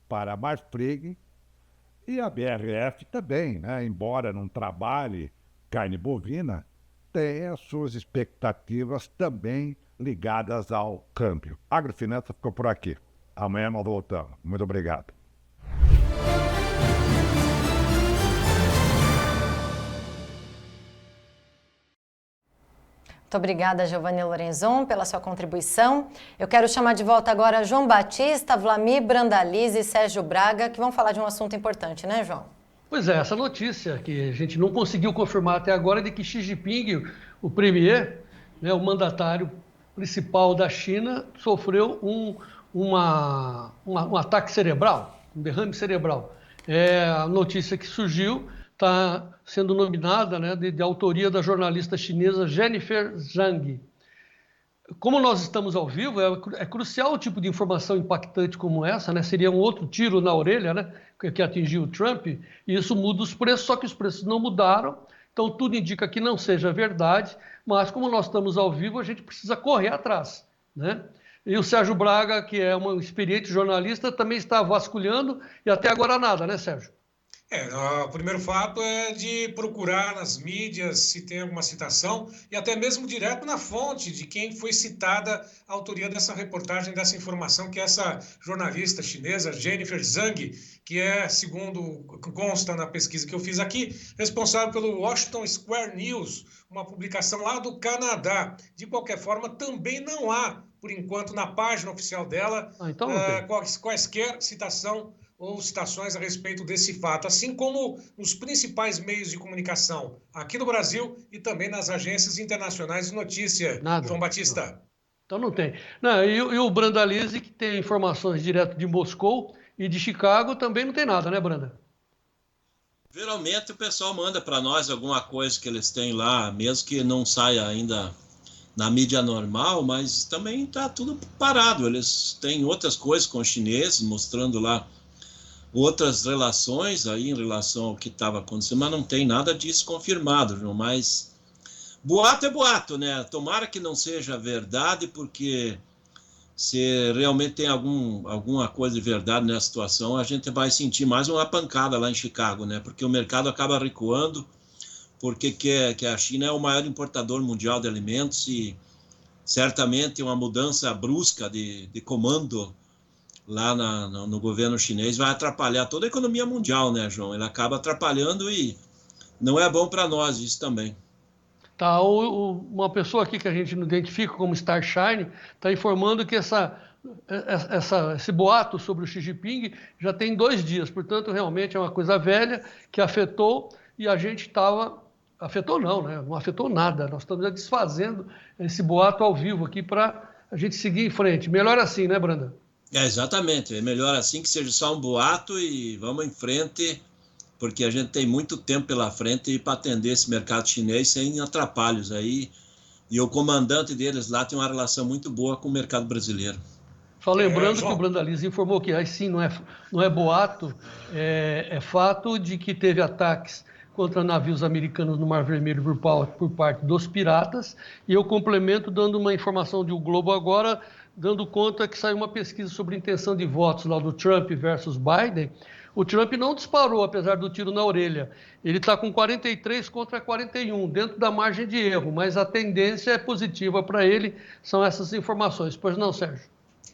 para Marfrig e a BRF também, né? Embora não trabalhe carne bovina, tem as suas expectativas também ligadas ao câmbio. Agrofinança ficou por aqui. Amanhã nós voltamos. Muito obrigado. Muito obrigada, Giovanni Lorenzon, pela sua contribuição. Eu quero chamar de volta agora João Batista, Vlamir Brandalize e Sérgio Braga, que vão falar de um assunto importante, né, João? Pois é, essa notícia que a gente não conseguiu confirmar até agora de que Xi Jinping, o premier, né, o mandatário principal da China, sofreu um ataque cerebral, um derrame cerebral. É a notícia que surgiu, está sendo nominada, né, de autoria da jornalista chinesa Jennifer Zhang. Como nós estamos ao vivo, é crucial o tipo de informação impactante como essa, né? Seria um outro tiro na orelha, né, que atingiu o Trump, e isso muda os preços, só que os preços não mudaram, então tudo indica que não seja verdade, mas como nós estamos ao vivo, a gente precisa correr atrás, né? E o Sérgio Braga, que é um experiente jornalista, também está vasculhando, e até agora nada, né, Sérgio? O primeiro fato é de procurar nas mídias se tem alguma citação e até mesmo direto na fonte de quem foi citada a autoria dessa reportagem, dessa informação, que é essa jornalista chinesa, Jennifer Zhang, que é, segundo consta na pesquisa que eu fiz aqui, responsável pelo Washington Square News, uma publicação lá do Canadá. De qualquer forma, também não há, por enquanto, na página oficial dela, quaisquer citação ou citações a respeito desse fato, assim como nos principais meios de comunicação aqui no Brasil e também nas agências internacionais de notícia. Nada. João Batista. Então não tem. Não, e o Brandalize, que tem informações direto de Moscou e de Chicago, também não tem nada, né, Branda? Geralmente o pessoal manda para nós alguma coisa que eles têm lá, mesmo que não saia ainda na mídia normal, mas também está tudo parado. Eles têm outras coisas com os chineses, mostrando lá outras relações aí em relação ao que estava acontecendo, mas não tem nada disso confirmado, João. Mas boato é boato, né? Tomara que não seja verdade, porque se realmente tem alguma coisa de verdade nessa situação, a gente vai sentir mais uma pancada lá em Chicago, né? Porque o mercado acaba recuando, porque que a China é o maior importador mundial de alimentos e certamente uma mudança brusca de comando lá no governo chinês vai atrapalhar toda a economia mundial, né, João? Ele acaba atrapalhando e não é bom para nós isso também. Tá, uma pessoa aqui que a gente não identifica como Starshine está informando que esse boato sobre o Xi Jinping já tem 2 dias, portanto, realmente é uma coisa velha que afetou e a gente estava... Afetou não, né? Não afetou nada. Nós estamos desfazendo esse boato ao vivo aqui para a gente seguir em frente. Melhor assim, né, Branda? Exatamente, é melhor assim que seja só um boato e vamos em frente, porque a gente tem muito tempo pela frente para atender esse mercado chinês sem atrapalhos aí, e o comandante deles lá tem uma relação muito boa com o mercado brasileiro. Só lembrando que o Brandalize informou que, aí sim, não é boato, é fato de que teve ataques contra navios americanos no Mar Vermelho por parte dos piratas. E eu complemento dando uma informação de O Globo agora, dando conta que saiu uma pesquisa sobre intenção de votos lá do Trump versus Biden. O Trump não disparou, apesar do tiro na orelha. Ele está com 43 contra 41, dentro da margem de erro, mas a tendência é positiva para ele. São essas informações. Pois não, Sérgio?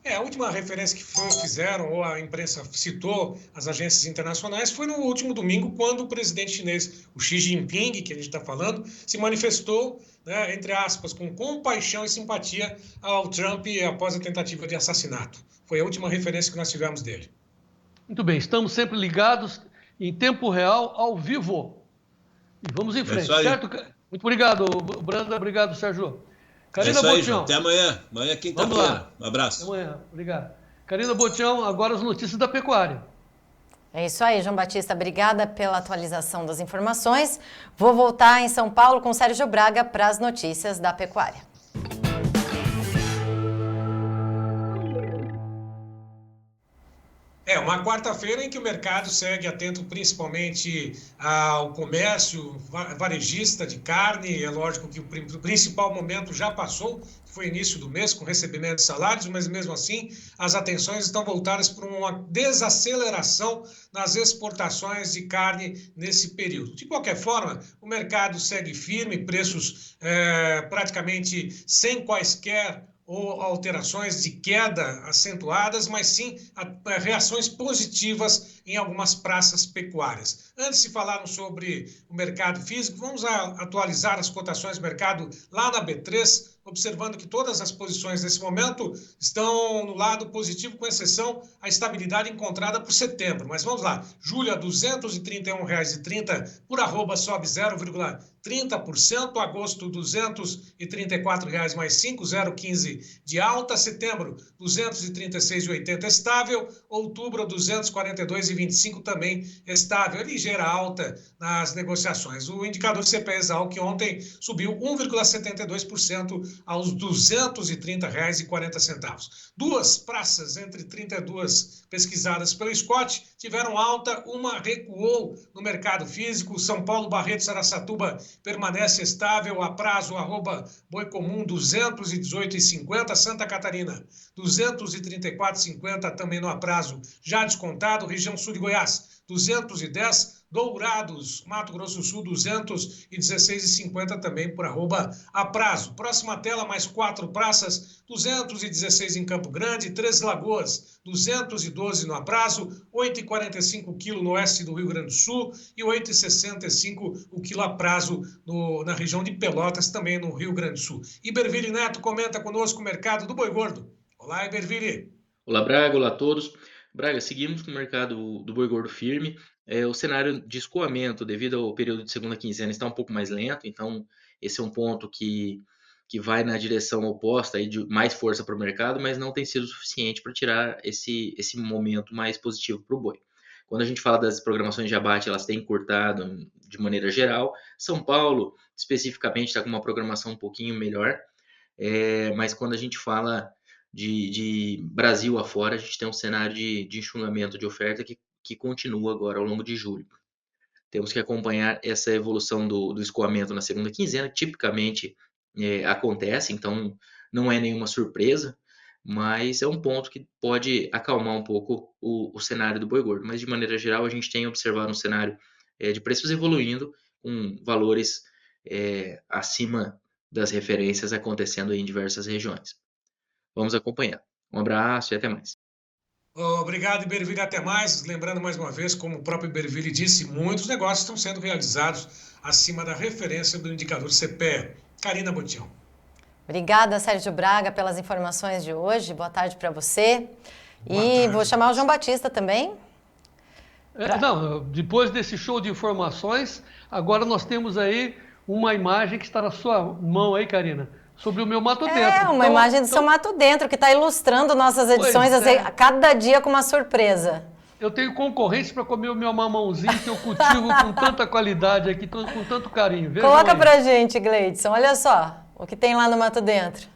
A última referência que fizeram, ou a imprensa citou as agências internacionais, foi no último domingo, quando o presidente chinês, o Xi Jinping, que a gente está falando, se manifestou, né, entre aspas, com compaixão e simpatia ao Trump após a tentativa de assassinato. Foi a última referência que nós tivemos dele. Muito bem, estamos sempre ligados, em tempo real, ao vivo. E vamos em frente, certo? Muito obrigado, Branda, obrigado, Sérgio. Karina Botião. Até amanhã. Amanhã é quinta-feira. Um abraço. Até amanhã. Obrigado. Karina Botião, agora as notícias da pecuária. É isso aí, João Batista. Obrigada pela atualização das informações. Vou voltar em São Paulo com Sérgio Braga para as notícias da pecuária. Uma quarta-feira em que o mercado segue atento principalmente ao comércio varejista de carne. É lógico que o principal momento já passou, que foi início do mês, com recebimento de salários, mas mesmo assim as atenções estão voltadas para uma desaceleração nas exportações de carne nesse período. De qualquer forma, o mercado segue firme, preços praticamente sem quaisquer ou alterações de queda acentuadas, mas sim reações positivas em algumas praças pecuárias. Antes de falarmos sobre o mercado físico, vamos atualizar as cotações do mercado lá na B3, observando que todas as posições nesse momento estão no lado positivo, com exceção à estabilidade encontrada por setembro. Mas vamos lá, julho a R$ 231,30, por arroba sobe 0,30%, agosto R$ 234,00 mais 5, 0,15 de alta, setembro R$ 236,80 estável, outubro R$ 242,25 também estável, ligeira alta nas negociações. O indicador CPE-ESAL, que ontem subiu 1,72% aos R$ 230,40. Duas praças entre 32 pesquisadas pelo Scott tiveram alta, uma recuou no mercado físico. São Paulo, Barretos, Araçatuba permanece estável, a prazo, arroba boi comum 218,50, Santa Catarina 234,50 também no aprazo já descontado, região sul de Goiás 210, Dourados, Mato Grosso do Sul, 216,50 também por arroba a prazo. Próxima tela, mais 4 praças, 216 em Campo Grande, 3 Lagoas, 212 no aprazo, 8,45 o quilo no oeste do Rio Grande do Sul e 8,65 o quilo a prazo na região de Pelotas, também no Rio Grande do Sul. Iberville Neto comenta conosco o mercado do boi gordo. Olá, Iberville. Olá, Braga, olá a todos. Braga, seguimos com o mercado do boi gordo firme. O cenário de escoamento, devido ao período de segunda quinzena, está um pouco mais lento, então esse é um ponto que vai na direção oposta, aí de mais força para o mercado, mas não tem sido suficiente para tirar esse momento mais positivo para o boi. Quando a gente fala das programações de abate, elas têm encurtado de maneira geral. São Paulo, especificamente, está com uma programação um pouquinho melhor, mas quando a gente fala de Brasil afora, a gente tem um cenário de enxugamento de oferta que continua agora ao longo de julho. Temos que acompanhar essa evolução do escoamento na segunda quinzena, que tipicamente acontece, então não é nenhuma surpresa, mas é um ponto que pode acalmar um pouco o cenário do boi gordo. Mas, de maneira geral, a gente tem observado um cenário de preços evoluindo, com valores acima das referências acontecendo em diversas regiões. Vamos acompanhar. Um abraço e até mais. Obrigado, Iberville, até mais. Lembrando mais uma vez, como o próprio Iberville disse, muitos negócios estão sendo realizados acima da referência do indicador CPE. Karina Botião. Obrigada, Sérgio Braga, pelas informações de hoje. Boa tarde para você. Vou chamar o João Batista também. Depois desse show de informações, agora nós temos aí uma imagem que está na sua mão aí, Karina, sobre o meu Mato Dentro. Uma imagem do seu Mato Dentro, que está ilustrando nossas edições, cada dia com uma surpresa. Eu tenho concorrência para comer o meu mamãozinho que eu cultivo com tanta qualidade aqui, com tanto carinho. Coloca pra gente, Gleidson, olha só o que tem lá no Mato Dentro.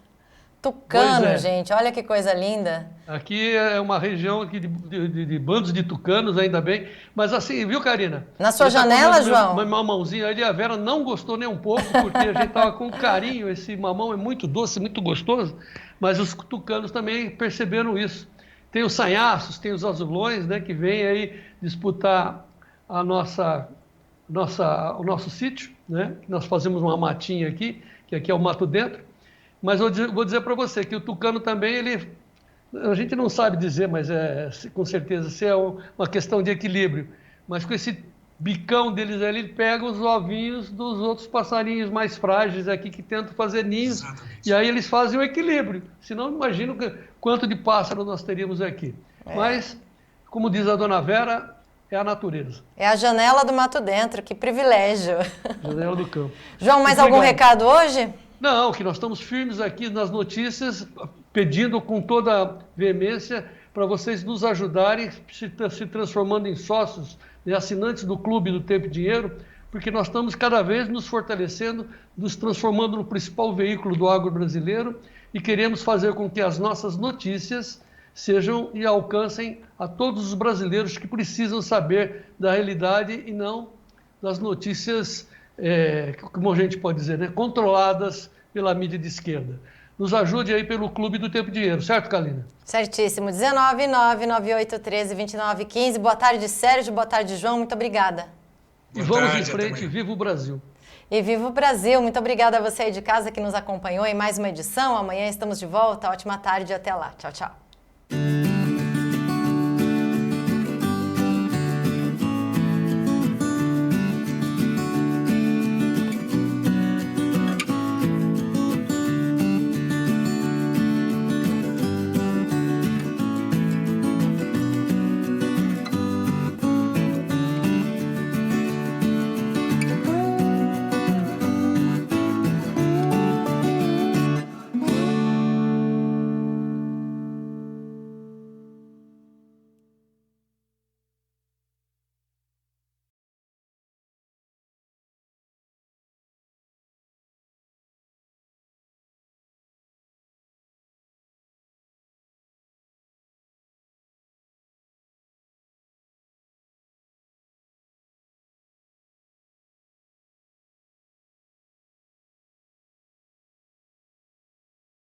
Tucano, gente, olha que coisa linda. Aqui é uma região aqui de bandos de tucanos, ainda bem. Mas assim, viu, Karina? Na sua janela, João? Meu mamãozinho ali, a Vera não gostou nem um pouco, porque a gente estava com carinho. Esse mamão é muito doce, muito gostoso. Mas os tucanos também perceberam isso. Tem os sanhaços, tem os azulões, né, que vêm aí disputar o nosso sítio, né? Nós fazemos uma matinha aqui, que aqui é o mato dentro. Mas eu vou dizer para você que o tucano também, a gente não sabe dizer, mas com certeza se é uma questão de equilíbrio. Mas com esse bicão deles ali, ele pega os ovinhos dos outros passarinhos mais frágeis aqui que tentam fazer ninhos. Exatamente. E aí eles fazem o equilíbrio. Senão, imagino quanto de pássaro nós teríamos aqui. Mas, como diz a dona Vera, é a natureza. É a janela do mato dentro, que privilégio. Janela do campo. João, mais algum recado hoje? Não, que nós estamos firmes aqui nas notícias, pedindo com toda veemência para vocês nos ajudarem, se transformando em sócios e assinantes do Clube do Tempo e Dinheiro, porque nós estamos cada vez nos fortalecendo, nos transformando no principal veículo do agro brasileiro e queremos fazer com que as nossas notícias sejam e alcancem a todos os brasileiros que precisam saber da realidade e não das notícias, como a gente pode dizer, né, controladas pela mídia de esquerda. Nos ajude aí pelo Clube do Tempo e Dinheiro, certo, Kalina? Certíssimo. 19998132915. Boa tarde, Sérgio. Boa tarde, João. Muito obrigada. E vamos em frente. Viva o Brasil. E viva o Brasil. Muito obrigada a você aí de casa que nos acompanhou em mais uma edição. Amanhã estamos de volta. Ótima tarde e até lá. Tchau, tchau.